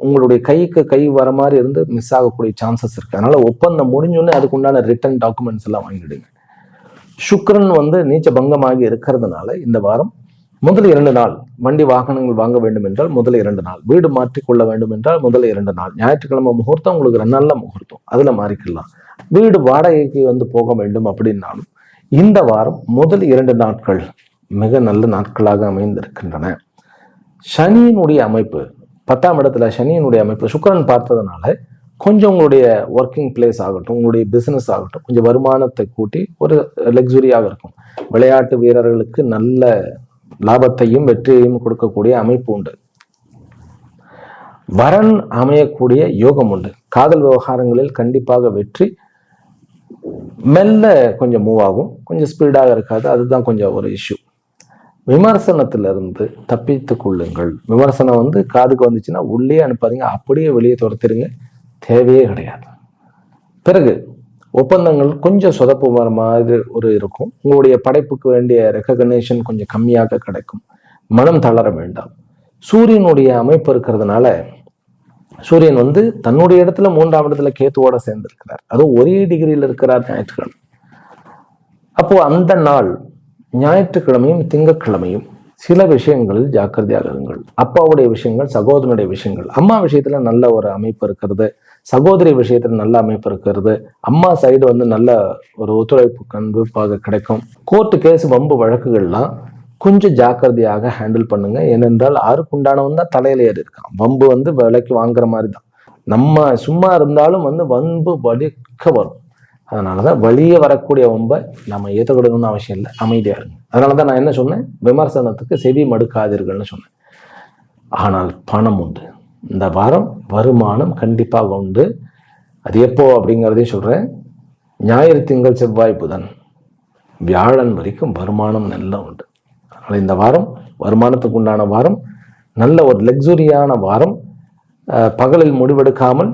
Speaker 1: உங்களுடைய கைக்கு கை வர மாதிரி இருந்து மிஸ் ஆகக்கூடிய சான்சஸ் இருக்கு. அதனால ஒப்பந்தம் முடிஞ்சோடனே அதுக்கு உண்டான ரிட்டர்ன் டாக்குமெண்ட்ஸ் எல்லாம் வாங்கிடுங்க. சுக்கிரன் வந்து நீச்ச பங்கமாகி இருக்கிறதுனால இந்த வாரம் முதல் 2 நாள் வண்டி வாகனங்கள் வாங்க வேண்டும் என்றால் முதல் 2 நாள், வீடு மாற்றிக்கொள்ள வேண்டும் என்றால் முதல் 2 நாள், ஞாயிற்றுக்கிழமை முகூர்த்தம் உங்களுக்கு 2 நாள்ல முகூர்த்தம், அதுல மாறிக்கலாம். வீடு வாடகைக்கு வந்து போக வேண்டும் அப்படின்னாலும் இந்த வாரம் முதல் 2 நாட்கள் மிக நல்ல நாட்களாக அமைந்திருக்கின்றன. சனியினுடைய அமைப்பு 10ஆம் இடத்துல சனியினுடைய அமைப்பு சுக்கிரன் பார்த்ததுனால கொஞ்சம் உங்களுடைய ஒர்க்கிங் பிளேஸ் ஆகட்டும், உங்களுடைய பிசினஸ் ஆகட்டும், கொஞ்சம் வருமானத்தை கூட்டி ஒரு லக்ஸுரியாக இருக்கும். விளையாட்டு வீரர்களுக்கு நல்ல லாபத்தையும் வெற்றியையும் கொடுக்கக்கூடிய அமைப்பு உண்டு. வரன் அமையக்கூடிய யோகம் உண்டு. காதல் விவகாரங்களில் கண்டிப்பாக வெற்றி. மெல்ல கொஞ்சம் மூவ் ஆகும், கொஞ்சம் ஸ்பீடாக இருக்காது, அதுதான் கொஞ்சம் ஒரு இஷ்யூ. விமர்சனத்திலிருந்து தப்பித்து கொள்ளுங்கள். விமர்சனம் வந்து காதுக்கு வந்துச்சுன்னா உள்ளே அனுப்பாதீங்க, அப்படியே வெளியே துரத்திடுங்க, தேவையே கிடையாது. பிறகு ஒப்பந்தங்கள் கொஞ்சம் சொதப்பு வர மாதிரி ஒரு இருக்கும். உங்களுடைய படைப்புக்கு வேண்டிய ரெக்கக்னேஷன் கொஞ்சம் கம்மியாக கிடைக்கும். மனம் தளர வேண்டாம். சூரியனுடைய அமைப்பு இருக்கிறதுனால சூரியன் வந்து தன்னுடைய இடத்துல 3ஆம் இடத்துல கேத்துவோட சேர்ந்து இருக்கிறார். அதுவும் ஒரே டிகிரியில் இருக்கிறார் ஞாயிற்றுக்கிழமை. அப்போ அந்த நாள் ஞாயிற்றுக்கிழமையும் திங்கட்கிழமையும் சில விஷயங்களில் ஜாக்கிரதையாக இருங்கள். அப்பாவுடைய விஷயங்கள், சகோதரனுடைய விஷயங்கள், அம்மா விஷயத்துல நல்ல ஒரு அமைப்பு இருக்கிறது, சகோதரி விஷயத்துல நல்ல அமைப்பு இருக்கிறது, அம்மா சைடு வந்து நல்ல ஒரு ஒத்துழைப்பு கண்டிப்பாக கிடைக்கும். கோர்ட்டு கேஸ் வம்பு வழக்குகள்லாம் கொஞ்சம் ஜாக்கிரதையாக ஹேண்டில் பண்ணுங்க. ஏனென்றால் ஆறுக்குண்டானவன் தான் தலையில ஏறி இருக்கான். வம்பு வந்து விலைக்கு வாங்குற மாதிரி தான். நம்ம சும்மா இருந்தாலும் வந்து வம்பு வலிக்க வரும். அதனாலதான் வழியே வரக்கூடிய வம்பை நம்ம ஏற்றுக்கிடணும்னு அவசியம் இல்லை, அமைதியா இருங்க. அதனாலதான் நான் என்ன சொன்னேன், விமர்சனத்துக்கு செவி மடுக்காதீர்கள்னு சொன்னேன். ஆனால் பணம் உண்டு. இந்த வாரம் வருமானம் கண்டிப்பாக உண்டு. அது எப்போ அப்படிங்கிறதையும் சொல்றேன். ஞாயிறு, திங்கள், செவ்வாய், புதன், வியாழன் வரைக்கும் வருமானம் நல்லா உண்டு. அதனால இந்த வாரம் வருமானத்துக்கு உண்டான வாரம், நல்ல ஒரு லக்ஸுரியான வாரம். பகலில் முடிவெடுக்காமல்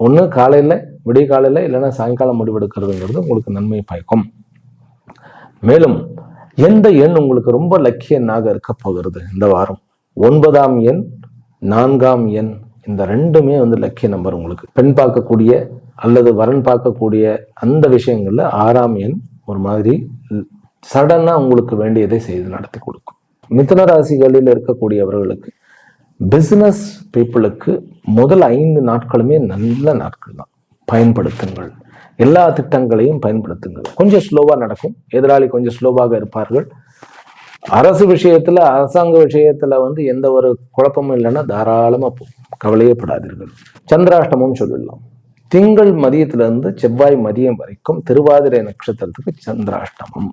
Speaker 1: ஒன்று காலையில விடிய காலையில இல்லைன்னா சாயங்காலம் முடிவெடுக்கிறதுங்கிறது உங்களுக்கு நன்மை பயக்கும். மேலும் எந்த எண் உங்களுக்கு ரொம்ப லக்கிய எண்ணாக இருக்க போகிறது இந்த வாரம்? 9ஆம் எண், 4ஆம் எண், இந்த ரெண்டுமே வந்து லக்கிய நம்பர். உங்களுக்கு பெண் பார்க்கக்கூடிய அல்லது வரன் பார்க்கக்கூடிய அந்த விஷயங்கள்ல 6ஆம் எண் ஒரு மாதிரி சடனா உங்களுக்கு வேண்டியதை செய்து நடத்தி கொடுக்கும். மிதுன ராசிகளில் இருக்கக்கூடியவர்களுக்கு, பிசினஸ் பீப்புளுக்கு முதல் 5 நாட்களுமே நல்ல நாட்கள் தான். பயன்படுத்துங்கள், எல்லா திட்டங்களையும் பயன்படுத்துங்கள். கொஞ்சம் ஸ்லோவா நடக்கும், எதிராளி கொஞ்சம் ஸ்லோவாக இருப்பார்கள். அரசு விஷயத்துல, அரசாங்க விஷயத்துல வந்து எந்த ஒரு குழப்பமும் இல்லைன்னா தாராளமா கவலையே படாதீர்கள். சந்திராஷ்டமம் சொல்லிடலாம். திங்கள் மதியத்திலிருந்து செவ்வாய் மதியம் வரைக்கும் திருவாதிரை நட்சத்திரத்துக்கு சந்திராஷ்டமம்.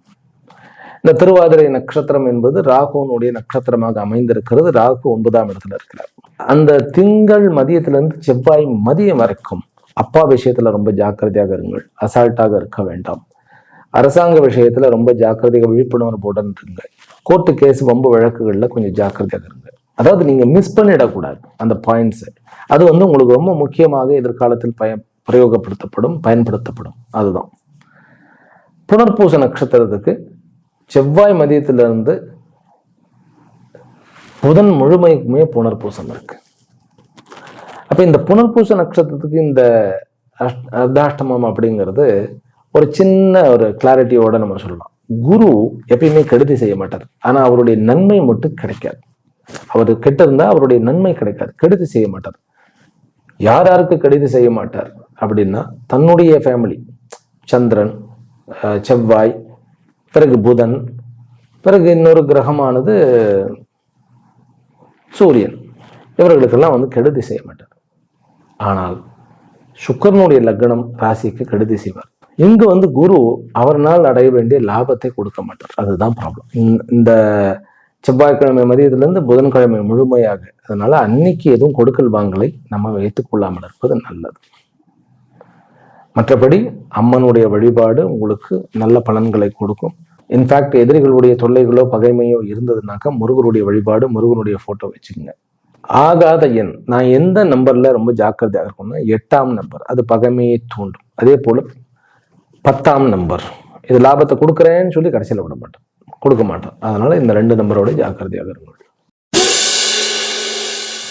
Speaker 1: இந்த திருவாதிரை நட்சத்திரம் என்பது ராகுனுடைய நட்சத்திரமாக அமைந்திருக்கிறது. ராகு 9ஆம் இடத்துல இருக்கிறார். அந்த திங்கள் மதியத்திலிருந்து செவ்வாய் மதியம் வரைக்கும் அப்பா விஷயத்துல ரொம்ப ஜாக்கிரதையாக இருங்கள், அசால்ட்டாக இருக்க வேண்டாம். அரசாங்க விஷயத்துல ரொம்ப ஜாக்கிரதையாக விழிப்புணர்வுடன் இருங்க. கோர்ட்டு கேஸ் வம்பு வழக்குகள்ல கொஞ்சம் ஜாக்கிரதையாக இருங்க. அதாவது நீங்க மிஸ் பண்ணிடக்கூடாது அந்த பாயிண்ட்ஸ். அது வந்து உங்களுக்கு ரொம்ப முக்கியமாக எதிர்காலத்தில் பிரயோகப்படுத்தப்படும், பயன்படுத்தப்படும். அதுதான் புனர்பூச நட்சத்திரத்துக்கு செவ்வாய் மதியத்திலிருந்து புதன் முழுமைக்குமே புனர்பூசம் இருக்கு. அப்ப இந்த புனர்பூச நட்சத்திரத்துக்கு இந்த அர்த்தாஷ்டமம் அப்படிங்கிறது ஒரு சின்ன ஒரு கிளாரிட்டியோட நம்ம சொல்லலாம். குரு எப்பயுமே கெடுதி செய்ய மாட்டார், ஆனா அவருடைய நன்மை மட்டும் கிடைக்காது. அவர் கெட்ட இருந்தா அவருடைய நன்மை கிடைக்காது, கெடுதி செய்ய மாட்டார். யார் யாருக்கு கெடுதி செய்ய மாட்டார் அப்படின்னா, தன்னுடைய ஃபேமிலி, சந்திரன், செவ்வாய், பிறகு புதன், பிறகு இன்னொரு கிரகமானது சூரியன், இவர்களுக்கெல்லாம் வந்து கெடுதி செய்ய மாட்டார். ஆனால் சுக்கிரனுடைய லக்னம் ராசிக்கு கெடுதி செய்வார். இங்கு வந்து குரு அவர்னால் அடைய வேண்டிய லாபத்தை கொடுக்க மாட்டார். அதுதான் ப்ராப்ளம். இந்த செவ்வாய்க்கிழமை மதியத்திலிருந்து புதன்கிழமை முழுமையாக. அதனால அன்னைக்கு எதுவும் கொடுக்கல் வாங்கலை நம்ம வைத்துக் கொள்ளாமல் இருப்பது நல்லது. மற்றபடி அம்மனுடைய வழிபாடு உங்களுக்கு நல்ல பலன்களை கொடுக்கும். இன்ஃபேக்ட் எதிரிகளுடைய தொல்லைகளோ பகைமையோ இருந்ததுனாக்கா முருகருடைய வழிபாடு, முருகனுடைய போட்டோ வச்சுக்கோங்க. ஆகாத எண், நான் எந்த நம்பர்ல ரொம்ப ஜாக்கிரதையாக இருக்கும்னா 8ஆம் நம்பர், அது பகைமையை தூண்டும். அதே போல 10ஆம் நம்பர், இது லாபத்தை கொடுக்குறேன்னு சொல்லி கடைசியில் விட மாட்டேன், கொடுக்க மாட்டேன். அதனால இந்த 2 நம்பரோட ஜாக்கிரதையாக இருக்கும்.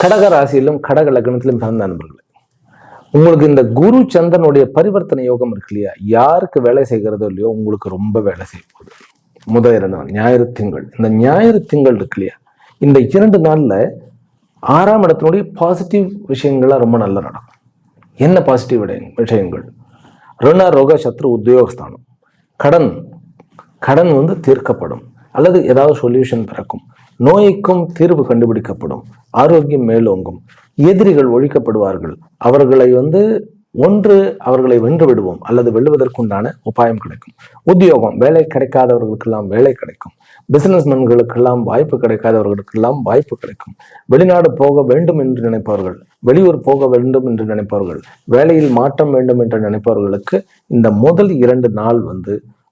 Speaker 1: கடக ராசியிலும் கடக லக்னத்திலும் பிறந்த நண்பர்கள், உங்களுக்கு இந்த குரு சந்திரனுடைய பரிவர்த்தனை யோகம் இருக்கு இல்லையா, யாருக்கு வேலை செய்கிறதோ இல்லையோ உங்களுக்கு ரொம்ப வேலை செய்ய போகுது. முதல் 2 நாள் ஞாயிறு திங்கள், இந்த ஞாயிறு திங்கள் இருக்கு இல்லையா, இந்த 2 நாள்ல 6ஆம் இடத்தினுடைய பாசிட்டிவ் விஷயங்கள்லாம் ரொம்ப நல்லா நடக்கும். என்ன பாசிட்டிவ் விஷயங்கள்? ருண ரோக சத்ரு உத்தியோகஸ்தானம், கடன் வந்து தீர்க்கப்படும் அல்லது ஏதாவது சொல்யூஷன் பிறக்கும், நோய்க்கும் தீர்வு கண்டுபிடிக்கப்படும், ஆரோக்கியம் மேலோங்கும், எதிரிகள் ஒழிக்கப்படுவார்கள், அவர்களை அவர்களை வென்று விடுவோம் அல்லது வெல்லுவதற்குண்டான உபாயம் கிடைக்கும். உத்தியோகம், வேலை கிடைக்காதவர்களுக்கெல்லாம் வேலை கிடைக்கும், பிசினஸ் மேன்களுக்கெல்லாம் வாய்ப்பு கிடைக்காதவர்களுக்கெல்லாம் வாய்ப்பு கிடைக்கும், வெளிநாடு போக வேண்டும் என்று நினைப்பவர்கள், வெளியூர் போக வேண்டும் என்று நினைப்பவர்கள், வேலையில் மாற்றம் வேண்டும் என்று நினைப்பவர்களுக்கு இந்த முதல் 2 நாள்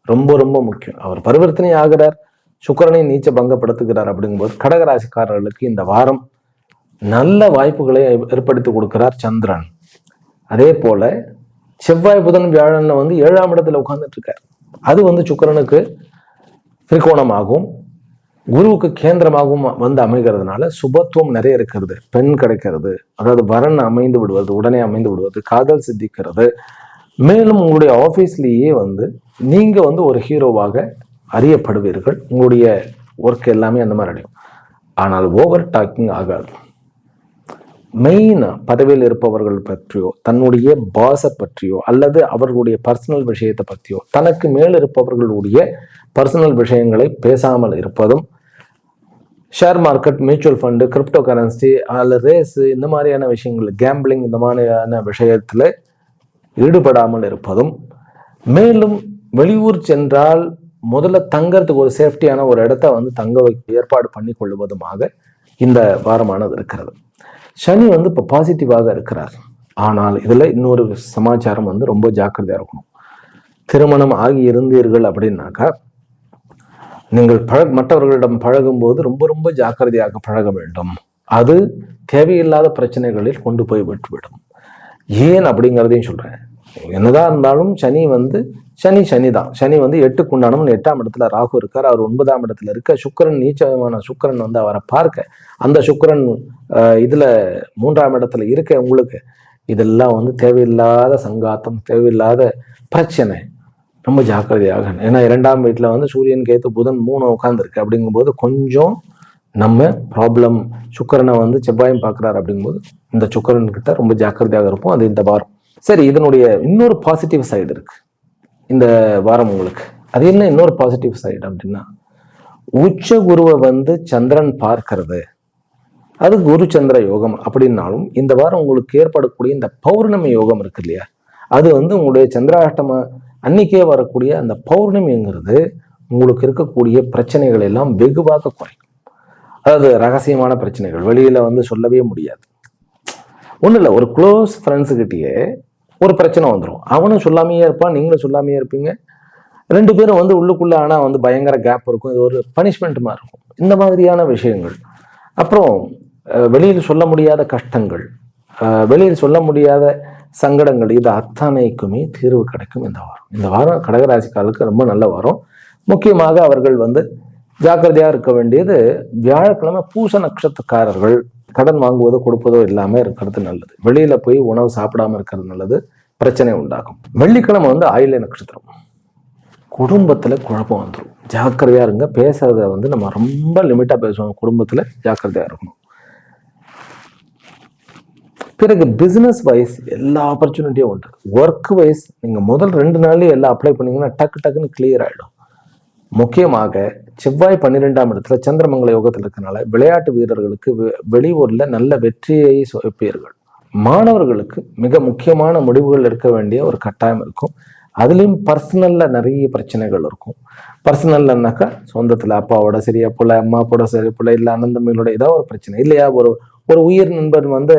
Speaker 1: ரொம்ப ரொம்ப முக்கியம். அவர் பரிவர்த்தனை ஆகிறார், சுக்கிரனை நீச்ச பங்கப்படுத்துகிறார். அப்படிங்கும்போது கடகராசிக்காரர்களுக்கு இந்த வாரம் நல்ல வாய்ப்புகளை ஏற்படுத்தி கொடுக்கிறார் சந்திரன். அதே போல செவ்வாய் புதன் வியாழன் 7ஆம் இடத்துல உட்கார்ந்துட்டு இருக்கார். அது சுக்கிரனுக்கு திரிகோணமாகவும் குருவுக்கு கேந்திரமாகவும் அமைகிறதுனால சுபத்துவம் நிறைய இருக்கிறது, பெண் கிடைக்கிறது, அதாவது வரன் அமைந்து விடுவது, உடனே அமைந்து விடுவது, காதல் சித்திக்கிறது. மேலும் உங்களுடைய ஆஃபீஸ்லேயே நீங்க ஒரு ஹீரோவாக அறியப்படுவீர்கள். உங்களுடைய ஒர்க் எல்லாமே அந்த மாதிரி அடையும். ஆனால் ஓவர் டாக்கிங் ஆகாது. மெயினா பதவியில் இருப்பவர்கள் பற்றியோ, தன்னுடைய பாஸை பற்றியோ, அல்லது அவர்களுடைய பர்சனல் விஷயத்தை பற்றியோ, தனக்கு மேல் இருப்பவர்களுடைய பர்சனல் விஷயங்களை பேசாமல் இருப்பதும், share market, mutual fund, crypto currency அல்லது ரேஸ், இந்த மாதிரியான விஷயங்கள், கேம்பிளிங், இந்த மாதிரியான விஷயத்துல ஈடுபடாமல் இருப்பதும், மேலும் வெளியூர் சென்றால் முதல்ல தங்கறதுக்கு ஒரு சேஃப்டியான ஒரு இடத்த தங்க வைக்க ஏற்பாடு பண்ணி கொள்வதுமாக இந்த வாரமானது இருக்கிறது. சனி இப்போ பாசிட்டிவாக இருக்கிறார். ஆனால் இதுல இன்னொரு சமாச்சாரம் ரொம்ப ஜாக்கிரதையா இருக்கணும். திருமணம் ஆகி இருந்தீர்கள் அப்படின்னாக்கா நீங்கள் மற்றவர்களிடம் பழகும் போது ரொம்ப ரொம்ப ஜாக்கிரதையாக பழக வேண்டும். அது தேவையில்லாத பிரச்சனைகளில் கொண்டு போய் விட்டுவிடும். ஏன் அப்படிங்கிறதையும் சொல்றேன். என்னதான் இருந்தாலும் சனி சனிதான். சனி 8க்கு உண்டானவன் 8ஆம் இடத்துல ராகு இருக்கார். அவர் 9ஆம் இடத்துல இருக்க. சுக்கிரன், நீச்சமான சுக்கிரன் அவரை பார்க்க, அந்த சுக்கிரன் இதுல 3ஆம் இடத்துல இருக்க. உங்களுக்கு இதெல்லாம் தேவையில்லாத சங்காத்தம், தேவையில்லாத பிரச்சனை. ரொம்ப ஜாக்கிரதையாக. ஏன்னா 2ஆம் வீட்டுல சூரியன், கேத்து, புதன் 3 உட்கார்ந்துருக்கு. அப்படிங்கும்போது கொஞ்சம் நம்ம ப்ராப்ளம். சுக்கிரனை செவ்வாயும் பார்க்கிறார். அப்படிங்கும்போது இந்த சுக்கிரன் கிட்ட ரொம்ப ஜாக்கிரதையாக இருப்போம். அது இந்த வாரம். சரி, இதனுடைய இன்னொரு பாசிட்டிவ் சைடு இருக்கு இந்த வாரம் உங்களுக்கு. அது என்ன இன்னொரு பாசிட்டிவ் சைடு அப்படின்னா, உச்ச குருவை சந்திரன் பார்க்கிறது. அது குரு சந்திர யோகம். அப்படின்னாலும் இந்த வாரம் உங்களுக்கு ஏற்படக்கூடிய இந்த பௌர்ணமி யோகம் இருக்கு இல்லையா, அது உங்களுடைய சந்திராஷ்டம அன்னைக்கே வரக்கூடிய அந்த பௌர்ணமிங்கிறது உங்களுக்கு இருக்கக்கூடிய பிரச்சனைகள் எல்லாம் வெகுவாக குறைக்கும். அதாவது ரகசியமான பிரச்சனைகள் வெளியில சொல்லவே முடியாது. ஒன்றும் இல்லை, ஒரு க்ளோஸ் ஃப்ரெண்ட்ஸுக்கிட்டேயே ஒரு பிரச்சனை வந்துடும். அவனும் சொல்லாமையே இருப்பான், நீங்களும் சொல்லாமையே இருப்பீங்க. 2 பேரும் உள்ளுக்குள்ள ஆனால் பயங்கர கேப் இருக்கும். இது ஒரு பனிஷ்மெண்ட் மாதிரி இருக்கும். இந்த மாதிரியான விஷயங்கள். அப்புறம் வெளியில் சொல்ல முடியாத கஷ்டங்கள், வெளியில் சொல்ல முடியாத சங்கடங்கள், இது அத்தனைக்குமே தீர்வு கிடைக்கும் இந்த வாரம். இந்த வாரம் கடகராசிக்காரர்களுக்கு ரொம்ப நல்ல வாரம். முக்கியமாக அவர்கள் ஜாக்கிரதையாக இருக்க வேண்டியது, வியாழக்கிழமை பூச நட்சத்திரக்காரர்கள் கடன் வாங்குவதோ கொடுப்பதோ இல்லாம இருக்கிறது நல்லது. வெளியில போய் உணவு சாப்பிடாம இருக்கிறது நல்லது, பிரச்சனை உண்டாகும். வெள்ளிக்கிழமை ஆயில்ய நட்சத்திரம். குடும்பத்துல குழப்பம் வந்துடும். ஜாக்கிரதையா இருங்க. பேசுறத நம்ம ரொம்ப லிமிட்டா பேசுவோம். குடும்பத்துல ஜாக்கிரதையா இருக்கணும். பிறகு பிசினஸ் வைஸ் எல்லா ஆப்பர்ச்சுனிட்டியும் உண்டு. ஒர்க் வைஸ் நீங்க முதல் 2 நாள்லயே எல்லாம் அப்ளை பண்ணீங்கன்னா டக்குன்னு கிளியர் ஆயிடும். முக்கியமாக செவ்வாய் 12ஆம் இடத்துல சந்திரமங்கல யோகத்தில் இருக்கனால விளையாட்டு வீரர்களுக்கு வெளியூர்ல நல்ல வெற்றியை சுவைப்பீர்கள். மாணவர்களுக்கு மிக முக்கியமான முடிவுகள் எடுக்க வேண்டிய ஒரு கட்டாயம் இருக்கும். அதுலேயும் பர்சனல்ல நிறைய பிரச்சனைகள் இருக்கும். பர்சனல்னாக்கா சொந்தத்துல அப்பாவோட சரியா போல, அம்மாவோட சரி போல, இல்லை அண்ணன் தம்பிகளோட ஏதாவது ஒரு பிரச்சனை இல்லையா, ஒரு ஒரு உயிர் நண்பர் வந்து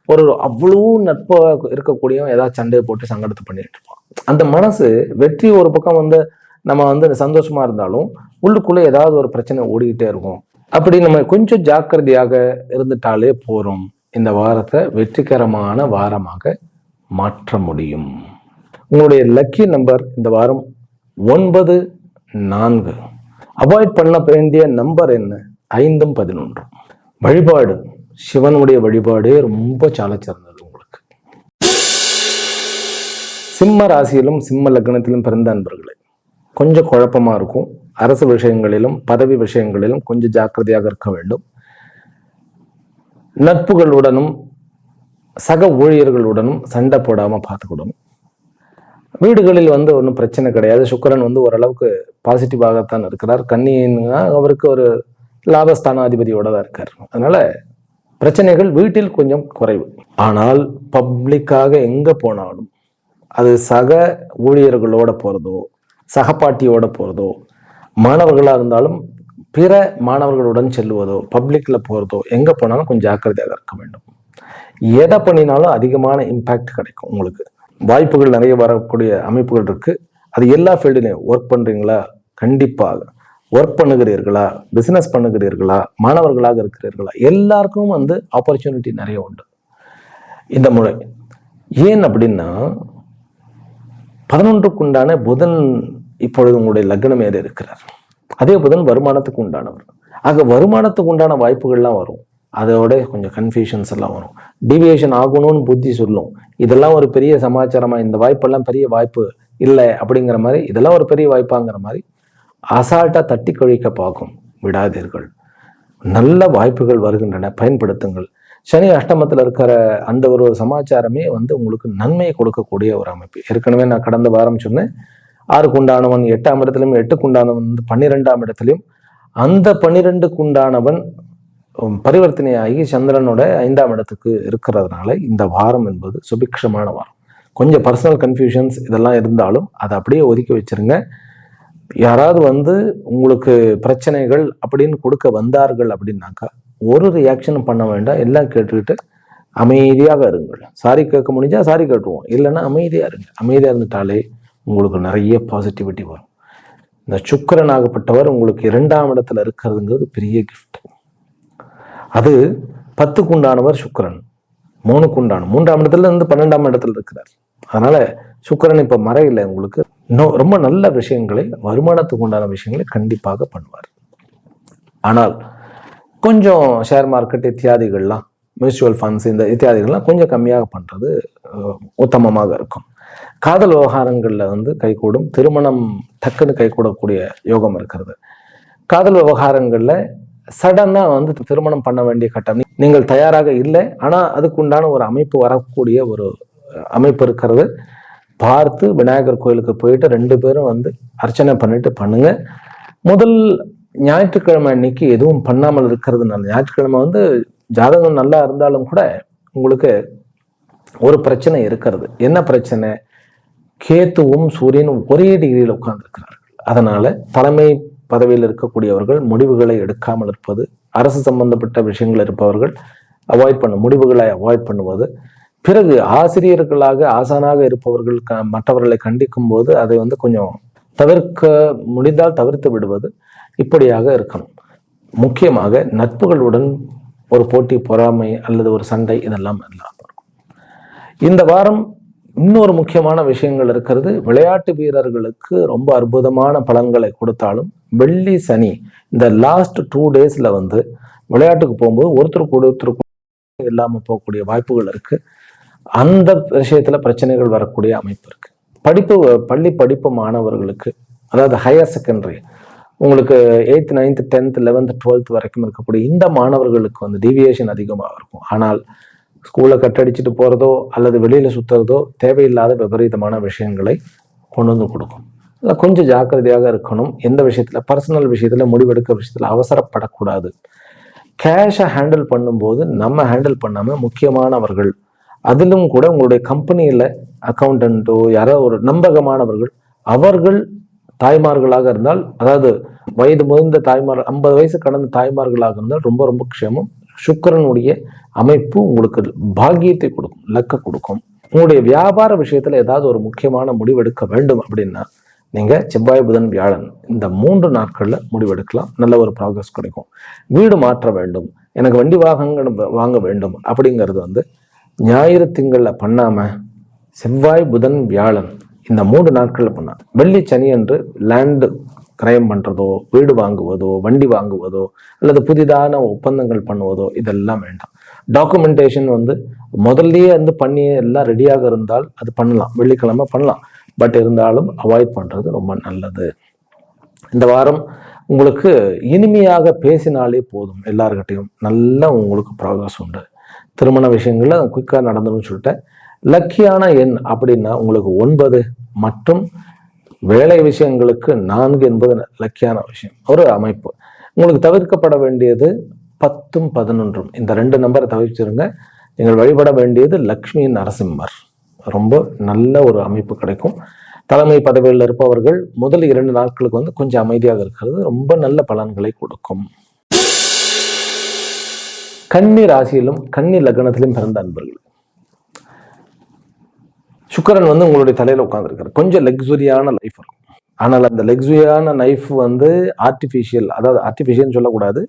Speaker 1: ஒரு அவ்வளோ நட்பா இருக்கக்கூடியவன் ஏதாவது சண்டையை போட்டு சங்கடத்தை பண்ணிட்டு இருப்பான். அந்த மனசு வெற்றி ஒரு பக்கம் வந்து நம்ம வந்து சந்தோஷமா இருந்தாலும் உள்ளுக்குள்ள ஏதாவது ஒரு பிரச்சனை ஓடிக்கிட்டே இருக்கும். அப்படி நம்ம கொஞ்சம் ஜாக்கிரதையாக இருந்துட்டாலே போறோம், இந்த வாரத்தை வெற்றிகரமான வாரமாக மாற்ற முடியும். உங்களுடைய லக்கி நம்பர் இந்த வாரம் 9, 4. அவாய்ட் பண்ண வேண்டிய நம்பர் என்ன? 5, 11. வழிபாடு, சிவனுடைய வழிபாடே ரொம்ப சால சிறந்தது. உங்களுக்கு சிம்ம ராசியிலும் சிம்ம லக்னத்திலும் பிறந்த அன்பர்களே, கொஞ்சம் குழப்பமா இருக்கும். அரசு விஷயங்களிலும் பதவி விஷயங்களிலும் கொஞ்சம் ஜாக்கிரதையாக இருக்க வேண்டும். நட்புகளுடனும் சக ஊழியர்களுடனும் சண்டை போடாம பார்த்துக்கிடணும். வீடுகளில் வந்து ஒன்றும் பிரச்சனை கிடையாது. சுக்கிரன் வந்து ஓரளவுக்கு பாசிட்டிவாகத்தான் இருக்கிறார். கன்னின்னா அவருக்கு ஒரு லாபஸ்தானாதிபதியோட தான் இருக்கார். அதனால பிரச்சனைகள் வீட்டில் கொஞ்சம் குறைவு. ஆனால் பப்ளிக்காக எங்க போனாலும், அது சக ஊழியர்களோட போறதோ சகப்பாட்டியோட போறதோ, மாணவர்களா இருந்தாலும் பிற மாணவர்களுடன் செல்லுவதோ, பப்ளிக்ல போறதோ, எங்க போனாலும் கொஞ்சம் ஜாக்கிரதையாக இருக்க வேண்டும். எதை பண்ணினாலும் அதிகமான இம்பாக்ட் கிடைக்கும். உங்களுக்கு வாய்ப்புகள் நிறைய வரக்கூடிய அமைப்புகள் இருக்கு. அது எல்லா ஃபீல்டுலையும் ஒர்க் பண்றீங்களா, கண்டிப்பாக ஒர்க் பண்ணுகிறீர்களா, பிசினஸ் பண்ணுகிறீர்களா, மாணவர்களாக இருக்கிறீர்களா, எல்லாருக்கும் வந்து ஆப்பர்ச்சுனிட்டி நிறைய உண்டு இந்த முறை. ஏன் அப்படின்னா 11க்கு உண்டான புதன் இப்பொழுது உங்களுடைய லக்னம் ஏறி இருக்கிறார். அதே புதன் வருமானத்துக்கு உண்டானவர். ஆக வருமானத்துக்கு உண்டான வாய்ப்புகள்லாம் வரும். அதோட கொஞ்சம் கன்ஃபியூஷன்ஸ் எல்லாம் வரும். டிவியேஷன் ஆகணும்னு புத்தி சொல்லும். இதெல்லாம் ஒரு பெரிய சமாச்சாரமா, இந்த வாய்ப்பெல்லாம் பெரிய வாய்ப்பு இல்லை அப்படிங்கிற மாதிரி, இதெல்லாம் ஒரு பெரிய வாய்ப்பாங்கிற மாதிரி அசால்ட்டா தட்டி கழிக்க பார்க்கும். விடாதீர்கள். நல்ல வாய்ப்புகள் வருகின்றன, பயன்படுத்துங்கள். சனி அஷ்டமத்தில் இருக்கிற அந்த ஒரு சமாச்சாரமே வந்து உங்களுக்கு நன்மையை கொடுக்கக்கூடிய ஒரு அமைப்பு. ஏற்கனவே நான் கடந்த வாரம் சொன்னேன், 6க்கு உண்டானவன் 8ஆம் இடத்திலும், 8க்கு உண்டானவன் வந்து 12ஆம் இடத்திலும், அந்த 12க்கு உண்டானவன் பரிவர்த்தனையாகி சந்திரனோட 5ஆம் இடத்துக்கு இருக்கிறதுனால இந்த வாரம் என்பது சுபிக்ஷமான வாரம். கொஞ்சம் பர்சனல் கன்ஃபியூஷன்ஸ் இதெல்லாம் இருந்தாலும் அதை அப்படியே ஒதுக்கி வச்சிருங்க. யாராவது வந்து உங்களுக்கு பிரச்சனைகள் அப்படின்னு கொடுக்க வந்தார்கள் அப்படின்னாக்கா ஒரு ரியாக்ஷனும் பண்ண வேண்டாம். எல்லாம் கேட்டுக்கிட்டு அமைதியாக இருங்கள். சாரி கேட்க முடிஞ்சா சாரி கேட்டுவோம், இல்லைன்னா அமைதியா இருங்க. அமைதியா இருந்துட்டாலே உங்களுக்கு நிறைய பாசிட்டிவிட்டி வரும். இந்த சுக்கிரன் ஆகப்பட்டவர் உங்களுக்கு 2ஆம் இடத்துல இருக்கிறதுங்கிறது பெரிய கிஃப்ட். அது 10க்கு உண்டானவர் சுக்கிரன், 3க்கு உண்டான 3ஆம் இடத்துல இருந்து 12ஆம் இடத்துல இருக்கிறார். அதனால சுக்கிரன் இப்ப மறையில உங்களுக்கு இன்னும் ரொம்ப நல்ல விஷயங்களை, வருமானத்துக்கு உண்டான விஷயங்களை கண்டிப்பாக பண்ணுவார். ஆனால் கொஞ்சம் ஷேர் மார்க்கெட் இத்தியாதிகள்லாம், மியூச்சுவல் ஃபண்ட்ஸ் இந்த இத்தியாதிகள்லாம் கொஞ்சம் கம்மியாக பண்றது உத்தமமாக இருக்கும். காதல் விவகாரங்கள்ல வந்து கைகூடும். திருமணம் டக்குன்னு கைகூடக்கூடிய யோகம் இருக்கிறது. காதல் விவகாரங்கள்ல சடனா வந்து திருமணம் பண்ண வேண்டிய கட்டம் நீங்கள் தயாராக இல்லை, ஆனா அதுக்குண்டான ஒரு அமைப்பு வரக்கூடிய ஒரு அமைப்பு இருக்கிறது. பார்த்து விநாயகர் கோயிலுக்கு போயிட்டு 2 பேரும் வந்து அர்ச்சனை பண்ணிட்டு பண்ணுங்க. முதல் ஞாயிற்றுக்கிழமை அன்னைக்கு எதுவும் பண்ணாமல் இருக்கிறதுனால, ஞாயிற்றுக்கிழமை வந்து ஜாதகம் நல்லா இருந்தாலும் கூட உங்களுக்கு ஒரு பிரச்சனை இருக்கிறது. என்ன பிரச்சனை? கேத்துவும் சூரியனும் ஒரே டிகிரியில் உட்கார்ந்து இருக்கிறார்கள். அதனால தலைமை பதவியில் இருக்கக்கூடியவர்கள் முடிவுகளை எடுக்காமல் இருப்பது, அரசு சம்பந்தப்பட்ட விஷயங்கள் இருப்பவர்கள் முடிவுகளை அவாய்ட் பண்ணுவது, பிறகு ஆசிரியர்களாக ஆசானாக இருப்பவர்கள் மற்றவர்களை கண்டிக்கும் போது அதை வந்து கொஞ்சம் தவிர்க்க முடிந்தால் தவிர்த்து விடுவது, இப்படியாக இருக்கணும். முக்கியமாக நட்புகளுடன் ஒரு போட்டி, பொறாமை அல்லது ஒரு சண்டை இதெல்லாம் இல்லாமல் இருக்கும். இந்த வாரம் இன்னொரு முக்கியமான விஷயங்கள் இருக்கிறது. விளையாட்டு வீரர்களுக்கு ரொம்ப அற்புதமான பலன்களை கொடுத்தாலும் வெள்ளி சனி இந்த லாஸ்ட் 2 டேஸ்ல வந்து விளையாட்டுக்கு போகும்போது ஒருத்தருக்கு இல்லாம போகக்கூடிய வாய்ப்புகள் இருக்கு. அந்த விஷயத்துல பிரச்சனைகள் வரக்கூடிய அமைப்பு இருக்கு. பள்ளி படிப்பு மாணவர்களுக்கு, அதாவது ஹையர் செகண்டரி, உங்களுக்கு 8th 9th 10th 11th 12th வரைக்கும் இருக்கக்கூடிய இந்த மாணவர்களுக்கு வந்து டீவியேஷன் அதிகமாக இருக்கும். ஆனால் ஸ்கூலை கட்டடிச்சுட்டு போறதோ அல்லது வெளியில சுத்துறதோ தேவையில்லாத விபரீதமான விஷயங்களை கொண்டு வந்து கொடுக்கும். கொஞ்சம் ஜாக்கிரதையாக இருக்கணும். எந்த விஷயத்துல, பர்சனல் விஷயத்துல, முடிவெடுக்க விஷயத்துல அவசரப்படக்கூடாது. கேஷை ஹேண்டில் பண்ணும்போது நம்ம ஹேண்டில் பண்ணாம முக்கியமானவர்கள் அதிலும் கூட உங்களுடைய கம்பெனியில அக்கௌண்டன்ட்டோ யாரோ ஒரு நம்பகமானவர்கள், அவர்கள் தாய்மார்களாக இருந்தால், அதாவது வயது முதிர்ந்த தாய்மார், 50 வயசு கடந்த தாய்மார்களாக இருந்தால் ரொம்ப ரொம்ப க்ஷேமம். சுக்கிரனுடைய அமைப்பு உங்களுக்கு பாக்கியத்தை கொடுக்கும், லக்க கொடுக்கும். உங்களுடைய வியாபார விஷயத்துல ஏதாவது ஒரு முக்கியமான முடிவெடுக்க வேண்டும் அப்படின்னா நீங்க செவ்வாய், புதன், வியாழன் இந்த 3 நாட்கள்ல முடிவெடுக்கலாம். நல்ல ஒரு ப்ராக்ரஸ் கிடைக்கும். வீடு மாற்ற வேண்டும், எனக்கு வண்டி வாகனங்கள் வாங்க வேண்டும் அப்படிங்கிறது வந்து ஞாயிறு திங்கள்ல பண்ணாம செவ்வாய், புதன், வியாழன் இந்த 3 நாட்கள்ல பண்ணா, வெள்ளி சனி என்று லேண்டு கிரயம் பண்றதோ, வீடு வாங்குவதோ, வண்டி வாங்குவதோ, அல்லது புதிதான ஒப்பந்தங்கள் பண்ணுவதோ இதெல்லாம் வேண்டாம். டாக்குமெண்டேஷன் வந்து முதல்லயே வந்து பண்ணி எல்லாம் ரெடியாக இருந்தால் அது பண்ணலாம், வெள்ளிக்கிழமை பண்ணலாம். பட் இருந்தாலும் அவாய்ட் பண்றது ரொம்ப நல்லது. இந்த வாரம் உங்களுக்கு இனிமையாக பேசினாலே போதும், எல்லார்கிட்டையும் நல்லா உங்களுக்கு ப்ராக்ரஸ் உண்டு. திருமண விஷயங்கள்ல குயிக்காக நடந்துன்னு சொல்லிட்டேன். லக்கியான எண் அப்படின்னா உங்களுக்கு 9 மற்றும் வேலை விஷயங்களுக்கு 4 என்பது லக்கியான விஷயம், ஒரு அமைப்பு. உங்களுக்கு தவிர்க்கப்பட வேண்டியது 10ம் 11ம், இந்த 2 நம்பரை தவிர்ச்சிருங்க. நீங்கள் வழிபட வேண்டியது லக்ஷ்மி நரசிம்மர், ரொம்ப நல்ல ஒரு அமைப்பு கிடைக்கும். தலைமை பதவியில் இருப்பவர்கள் முதல் 2 நாட்களுக்கு வந்து கொஞ்சம் அமைதியாக இருக்கிறது ரொம்ப நல்ல பலன்களை கொடுக்கும். கன்னி ராசியிலும் கன்னி லக்னத்திலும் பிறந்த அன்பர்கள், சுக்கிரன் வந்து உங்களுடைய தலையில உட்கார்ந்துருக்காரு. கொஞ்சம் லக்ஸுரியான லைஃப் இருக்கும். ஆனால் அந்த லக்ஸுரியான லைஃப் வந்து ஆர்டிஃபிஷியல், அதாவது ஆர்டிஃபிஷியல்னு சொல்லக்கூடாது,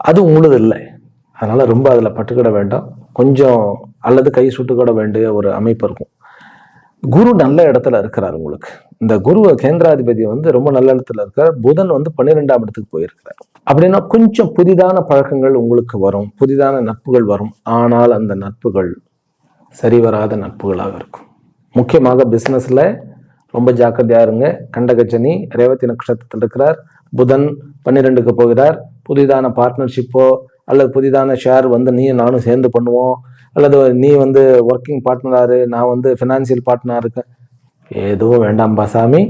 Speaker 1: அது உங்களுது இல்லை. அதனால ரொம்ப அதில் பட்டுக்கிட வேண்டாம். கொஞ்சம் அல்லது கை சுட்டுக்கிட வேண்டிய ஒரு அமைப்பு இருக்கும். குரு நல்ல இடத்துல இருக்கிறார் உங்களுக்கு. இந்த குரு கேந்திராதிபதி வந்து ரொம்ப நல்ல இடத்துல இருக்கார். புதன் வந்து 12ஆம் இடத்துக்கு போயிருக்கிறார். அப்படின்னா கொஞ்சம் புதிதான பழக்கங்கள் உங்களுக்கு வரும், புதிதான நட்புகள் வரும். ஆனால் அந்த நட்புகள் சரிவராத நட்புகளாக இருக்கும். முக்கியமாக பிசினஸ்ல ரொம்ப ஜாக்கிரதையா இருங்க. கண்டகச்சனி ரேவதி நட்சத்திரத்தில் இருக்கிறார். புதன் 12க்கு போகிறார். புதிதான பார்ட்னர்ஷிப்போ அல்லது புதிதான ஷேர் வந்து நீ நானும் சேர்ந்து பண்ணுவோம், அல்லது நீ வந்து ஒர்க்கிங் பார்ட்னராரு, நான் வந்து ஃபினான்சியல் பார்ட்னர் இருக்கேன், எதுவும் வேண்டாம் பாசாமி.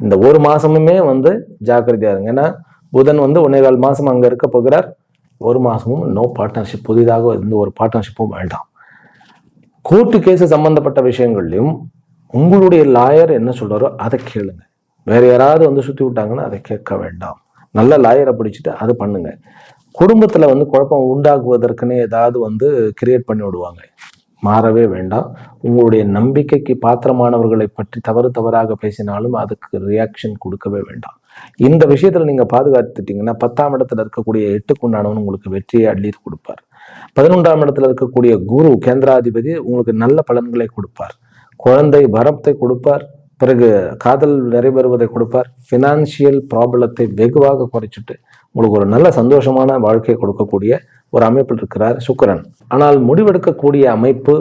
Speaker 1: இந்த ஒரு மாசமுமே வந்து ஜாக்கிரதையா இருங்க. ஏன்னா புதன் வந்து 1.25 மாசம் அங்க இருக்க போகிறார். ஒரு மாசமும் நோ பார்ட்னர்ஷிப், புதிதாக எந்த ஒரு பார்ட்னர்ஷிப்பும் வேண்டாம். கோர்ட்டு கேஸ் சம்பந்தப்பட்ட விஷயங்கள்லையும் உங்களுடைய லாயர் என்ன சொல்றாரோ அதை கேளுங்க. வேற யாராவது வந்து சுத்தி விட்டாங்கன்னா அதை கேட்க வேண்டாம். நல்ல லாயரை பிடிச்சிட்டு அது பண்ணுங்க. குடும்பத்துல வந்து குழப்பம் உண்டாக்குவதற்குன்னு ஏதாவது வந்து கிரியேட் பண்ணி விடுவாங்க, மாறவே வேண்டாம். உங்களுடைய நம்பிக்கைக்கு பாத்திரமானவர்களை பற்றி தவறாக பேசினாலும் அதுக்கு ரியாக்ஷன் கொடுக்கவே வேண்டாம். இந்த விஷயத்துல நீங்க பாதுகாத்துட்டீங்கன்னா 10ஆம் இடத்துல இருக்கக்கூடிய 8க்குண்டானவன் உங்களுக்கு வெற்றியை அள்ளி கொடுப்பார். 11ஆம் இடத்துல இருக்கக்கூடிய குரு கேந்திராதிபதி உங்களுக்கு நல்ல பலன்களை கொடுப்பார். குழந்தை வரத்தை கொடுப்பார். பிறகு காதல் நிறைவேறுவதை கொடுப்பார். பினான்சியல் ப்ராப்ளத்தை வெகுவாக குறைச்சிட்டு உங்களுக்கு ஒரு நல்ல சந்தோஷமான வாழ்க்கையை கொடுக்கக்கூடிய ஒரு அமைப்பில் இருக்கிறார் சுக்கிரன். ஆனால் முடிவெடுக்கக்கூடிய அமைப்பு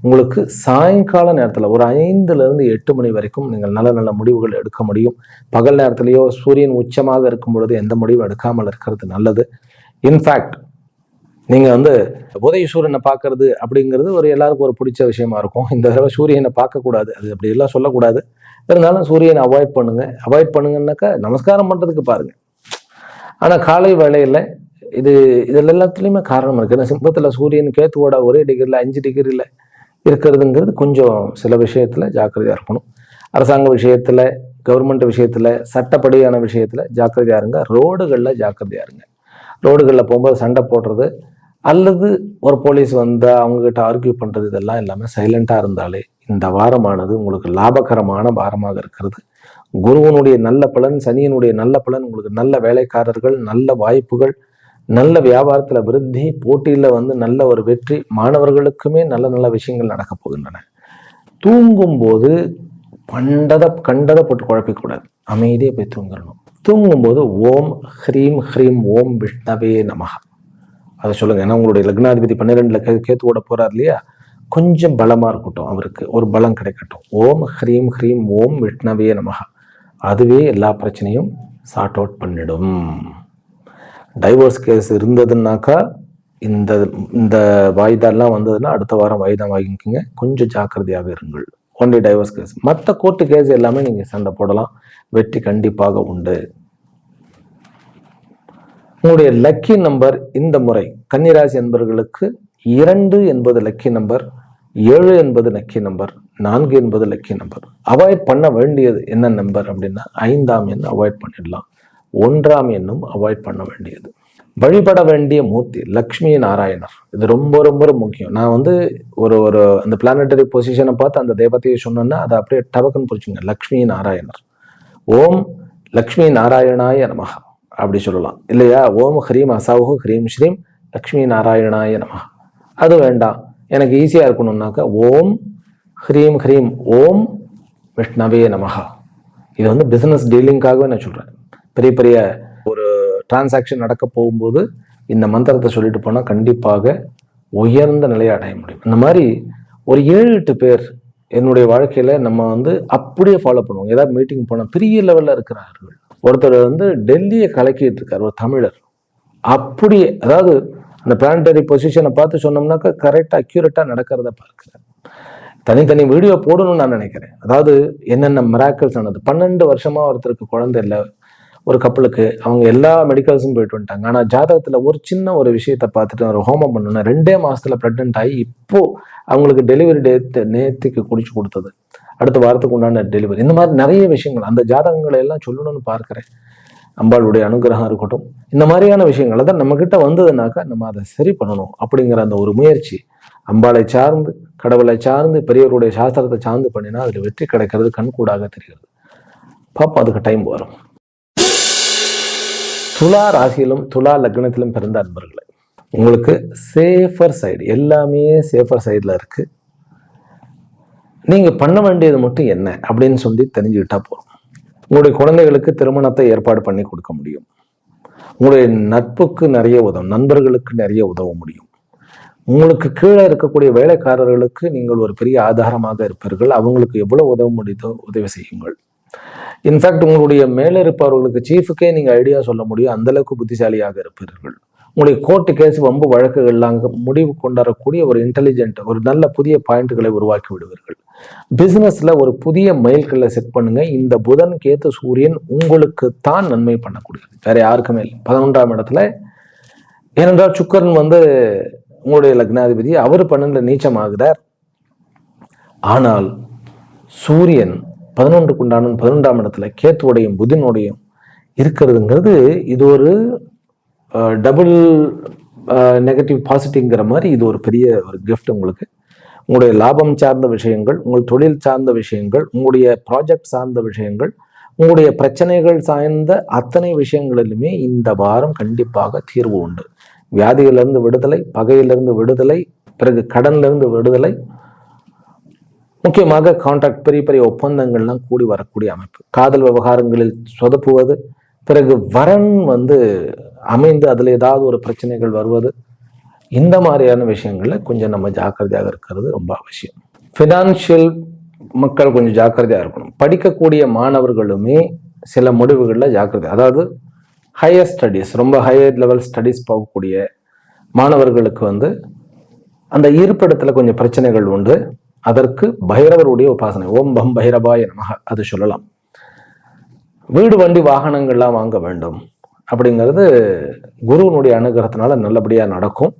Speaker 1: உங்களுக்கு சாயங்கால நேரத்தில் ஒரு 5லிருந்து 8 மணி வரைக்கும் நீங்கள் நல்ல நல்ல முடிவுகள் எடுக்க முடியும். பகல் நேரத்திலேயோ சூரியன் உச்சமாக இருக்கும் பொழுது எந்த முடிவும் எடுக்காமல் இருக்கிறது நல்லது. இன்ஃபேக்ட் நீங்க வந்து உதய சூரியனை பார்க்கறது அப்படிங்கிறது ஒரு எல்லாருக்கும் ஒரு பிடிச்ச விஷயமா இருக்கும். இந்த தடவை சூரியனை பார்க்கக்கூடாது, அது அப்படி எல்லாம் சொல்லக்கூடாது. இருந்தாலும் சூரியனை அவாய்ட் பண்ணுங்க. அவாய்ட் பண்ணுங்கன்னாக்கா நமஸ்காரம் பண்றதுக்கு பாருங்க. ஆனா காலை வேளையில இதுல எல்லாத்துலயுமே காரணம் இருக்கு. ஏன்னா சிம்பத்துல சூரியன் கேத்துவோட ஒரே டிகிரில 5 டிகிரில இருக்கிறதுங்கிறது கொஞ்சம் சில விஷயத்துல ஜாக்கிரதையா இருக்கணும். அரசாங்க விஷயத்துல, கவர்மெண்ட் விஷயத்துல, சட்டப்படியான விஷயத்துல ஜாக்கிரதையா இருங்க. ரோடுகள்ல ஜாக்கிரதையா இருங்க. ரோடுகளில் போகும்போது சண்டை போடுறது அல்லது ஒரு போலீஸ் வந்தா அவங்க கிட்ட ஆர்கியூ பண்றது, இதெல்லாம் எல்லாமே சைலண்டா இருந்தாலே இந்த வாரமானது உங்களுக்கு லாபகரமான வாரமாக இருக்கிறது. குருவனுடைய நல்ல பலன், சனியனுடைய நல்ல பலன், உங்களுக்கு நல்ல வேலைக்காரர்கள், நல்ல வாய்ப்புகள், நல்ல வியாபாரத்துல விருத்தி, போட்டியில வந்து நல்ல ஒரு வெற்றி, மாணவர்களுக்குமே நல்ல நல்ல விஷயங்கள் நடக்க போகின்றன. தூங்கும் போது கண்டதை போட்டு குழப்பிக்கூடாது, அமைதியை போய் தூங்கிடணும். தூங்கும்போது ஓம் ஹ்ரீம் ஹ்ரீம் ஓம் விஷ்ணவே நமஹ அதை சொல்லுங்க. ஏன்னா உங்களுடைய லக்னாதிபதி 12ல கேத்துவோட போறார் இல்லையா, கொஞ்சம் பலமா இருக்கட்டும், அவருக்கு ஒரு பலம் கிடைக்கட்டும். ஓம் ஹ்ரீம் ஹ்ரீம் ஓம் விஷ்ணவே நமஹ, அதுவே எல்லா பிரச்சனையும் சார்ட் அவுட் பண்ணிடும். டைவோர்ஸ் கேஸ் இருந்ததுன்னாக்கா இந்த இந்த வாய்தாலாம் வந்ததுன்னா அடுத்த வாரம் வாய்தா வாங்கிக்கோங்க. கொஞ்சம் ஜாக்கிரதையாக இருங்கள். ஒன்லி டைவோர்ஸ் கேஸ், மற்ற கோர்ட்டு கேஸ் எல்லாமே நீங்க சண்டை போடலாம், வெற்றி கண்டிப்பாக உண்டு. உங்களுடைய லக்கி நம்பர் இந்த முறை கன்னிராசி என்பவர்களுக்கு 2 என்பது லக்கி நம்பர். 7 என்பது லக்கி நம்பர், 4 என்பது லக்கி நம்பர். அவாய்ட் பண்ண வேண்டியது என்ன நம்பர் அப்படின்னா 5ஆம் எண் அவாய்ட் பண்ணிடலாம். 1ஆம் எண்ணும் அவாய்ட் பண்ண வேண்டியது. வழிபட வேண்டிய மூர்த்தி லக்ஷ்மி நாராயணர். இது ரொம்ப ரொம்ப முக்கியம். நான் வந்து ஒரு ஒரு அந்த பிளானட்டரி பொசிஷனை பார்த்து அந்த தெய்வத்தையை சொன்னேன்னா அதை அப்படியே டபக்குன்னு புரிச்சுங்க. லக்ஷ்மி நாராயணர். ஓம் லக்ஷ்மி நாராயணாய நமஹ அப்படி சொல்லலாம் இல்லையா? ஓம் ஹ்ரீம் அசாவுஹு ஹ்ரீம் ஸ்ரீம் லக்ஷ்மி நாராயணாய நமஹ. அது வேண்டாம், எனக்கு ஈஸியாக இருக்கணும்னாக்கா ஓம் ஹ்ரீம் ஹ்ரீம் ஓம் விஷ்ணவே நமஹா. இது வந்து பிஸ்னஸ் டீலிங்காகவே நான் சொல்கிறேன். பெரிய பெரிய ஒரு டிரான்சாக்ஷன் நடக்க போகும்போது இந்த மந்திரத்தை சொல்லிட்டு போனால் கண்டிப்பாக உயர்ந்த நிலையை அடைய முடியும். இந்த மாதிரி ஒரு 7-8 பேர் என்னுடைய வாழ்க்கையில் நம்ம வந்து அப்படியே ஃபாலோ பண்ணுவோம். ஏதாவது மீட்டிங் போனால் பெரிய லெவலில் இருக்கிறார்கள். ஒருத்தர் வந்து டெல்லியை கலக்கிட்டு இருக்கார், ஒரு தமிழர். அப்படியே அதாவது அந்த பிளானட்டரி பொசிஷனை பார்த்து சொன்னோம்னாக்கா கரெக்டாக அக்யூரேட்டாக நடக்கிறத பார்க்குறேன். தனித்தனி வீடியோ போடணும்னு நான் நினைக்கிறேன். அதாவது என்னென்ன மிராக்கிள்ஸ் ஆனது. 12 வருஷமா ஒருத்தருக்கு குழந்தை இல்லை, ஒரு கப்பலுக்கு அவங்க எல்லா மெடிக்கல்ஸும் போயிட்டு வந்துட்டாங்க. ஆனால் ஜாதகத்தில் ஒரு சின்ன ஒரு விஷயத்தை பார்த்துட்டு ஒரு ஹோமம் பண்ணணும்னா 2 மாசத்துல ப்ரெக்னென்ட் ஆகி இப்போ அவங்களுக்கு டெலிவரி நேற்றுக்கு குடிச்சு கொடுத்தது, அடுத்த வாரத்துக்கு உண்டான டெலிவரி. இந்த மாதிரி நிறைய விஷயங்கள் அந்த ஜாதகங்களை எல்லாம் சொல்லணும்னு பார்க்குறேன். அம்பாளுடைய அனுகிரகம் இருக்கட்டும். இந்த மாதிரியான விஷயங்கள் தான் நம்ம கிட்ட வந்ததுனாக்கா நம்ம அதை சரி பண்ணணும் அப்படிங்கிற அந்த ஒரு முயற்சி அம்பாளை சார்ந்து, கடவுளை சார்ந்து, பெரியவருடைய சாஸ்திரத்தை சார்ந்து பண்ணினா அதில் வெற்றி கிடைக்கிறது கண்கூடாக தெரிகிறது. பாப்போம், அதுக்கு டைம் வரும். துலா ராசியிலும் துலா லக்னத்திலும் பிறந்த அன்பர்களே, உங்களுக்கு சேஃபர் சைடு, எல்லாமே சேஃபர் சைடில் இருக்கு. நீங்க பண்ண வேண்டியது மட்டும் என்ன அப்படின்னு சொல்லி தெரிஞ்சுக்கிட்டா போதும். உங்களுடைய குழந்தைகளுக்கு திருமணத்தை ஏற்பாடு பண்ணி கொடுக்க முடியும். உங்களுடைய நட்புக்கு நிறைய உதவும், நண்பர்களுக்கு நிறைய உதவ முடியும். உங்களுக்கு கீழே இருக்கக்கூடிய வேலைக்காரர்களுக்கு நீங்கள் ஒரு பெரிய ஆதாரமாக இருப்பீர்கள். அவங்களுக்கு எவ்வளவு உதவ முடியுதோ உதவி செய்யுங்கள். இன்ஃபேக்ட் உங்களுடைய மேலே இருப்பவர்களுக்கு சீஃபுக்கே நீங்க ஐடியா சொல்ல முடியும், அந்த அளவுக்கு புத்திசாலியாக இருப்பீர்கள். உங்களுடைய கோர்ட்டு கேஸ் வம்பு வழக்குகள்லாம் முடிவு கொண்டாடக்கூடிய ஒரு இன்டெலிஜென்ட், ஒரு நல்ல புதிய பாயிண்ட்களை உருவாக்கி விடுவீர்கள். பிசினஸ்ல ஒரு புதிய மைல்கல்லை செட் பண்ணுங்க. இந்த புதன் கேத்து சூரியன் உங்களுக்கு தான் நன்மை பண்ணக்கூடியது, வேற யாருக்குமே இல்லை. 11ஆம் இடத்துல, ஏனென்றால் சுக்கரன் வந்து உங்களுடைய லக்னாதிபதி, அவர் 12 நீச்சம் ஆகுதார். ஆனால் சூரியன் 11க்கு உண்டான 11ஆம் இடத்துல கேத்துவோடையும் புதனோடையும் இருக்கிறதுங்கிறது இது ஒரு டபுள் நெகட்டிவ் பாசிட்டிவ்ங்கிற மாதிரி இது ஒரு பெரிய ஒரு கிஃப்ட் உங்களுக்கு. உங்களுடைய லாபம் சார்ந்த விஷயங்கள், உங்கள் தொழில் சார்ந்த விஷயங்கள், உங்களுடைய ப்ராஜெக்ட் சார்ந்த விஷயங்கள், உங்களுடைய பிரச்சனைகள் சார்ந்த அத்தனை விஷயங்களிலுமே இந்த வாரம் கண்டிப்பாக தீர்வு உண்டு. வியாதியிலிருந்து விடுதலை, பகையிலிருந்து விடுதலை, பிறகு கடனிலிருந்து விடுதலை, முக்கியமாக கான்ட்ராக்ட், பெரிய பெரிய ஒப்பந்தங்கள்லாம் கூடி வரக்கூடிய அமைப்பு. காதல் விவகாரங்களில் சொதப்புவது, பிறகு வரன் வந்து அமைந்து அதில் ஏதாவது ஒரு பிரச்சனைகள் வருவது, இந்த மாதிரியான விஷயங்கள்ல கொஞ்சம் நம்ம ஜாக்கிரதையாக இருக்கிறது ரொம்ப அவசியம். ஃபினான்ஷியல் மக்கள் கொஞ்சம் ஜாக்கிரதையாக இருக்கணும். படிக்கக்கூடிய மாணவர்களுமே சில முடிவுகளில் ஜாக்கிரதை, அதாவது ஹையர் ஸ்டடீஸ், ரொம்ப ஹையர் லெவல் ஸ்டடீஸ் போகக்கூடிய மாணவர்களுக்கு வந்து அந்த இருப்பிடத்துல கொஞ்சம் பிரச்சனைகள் உண்டு. அதற்கு பைரவருடைய உபாசனை, ஓம் பம் பைரவாய நமஹ, அது சொல்லலாம். வீடு வண்டி வாகனங்கள்லாம் வாங்க வேண்டும் அப்படிங்கிறது குருவனுடைய அனுகிரகத்தினால நல்லபடியா நடக்கும்.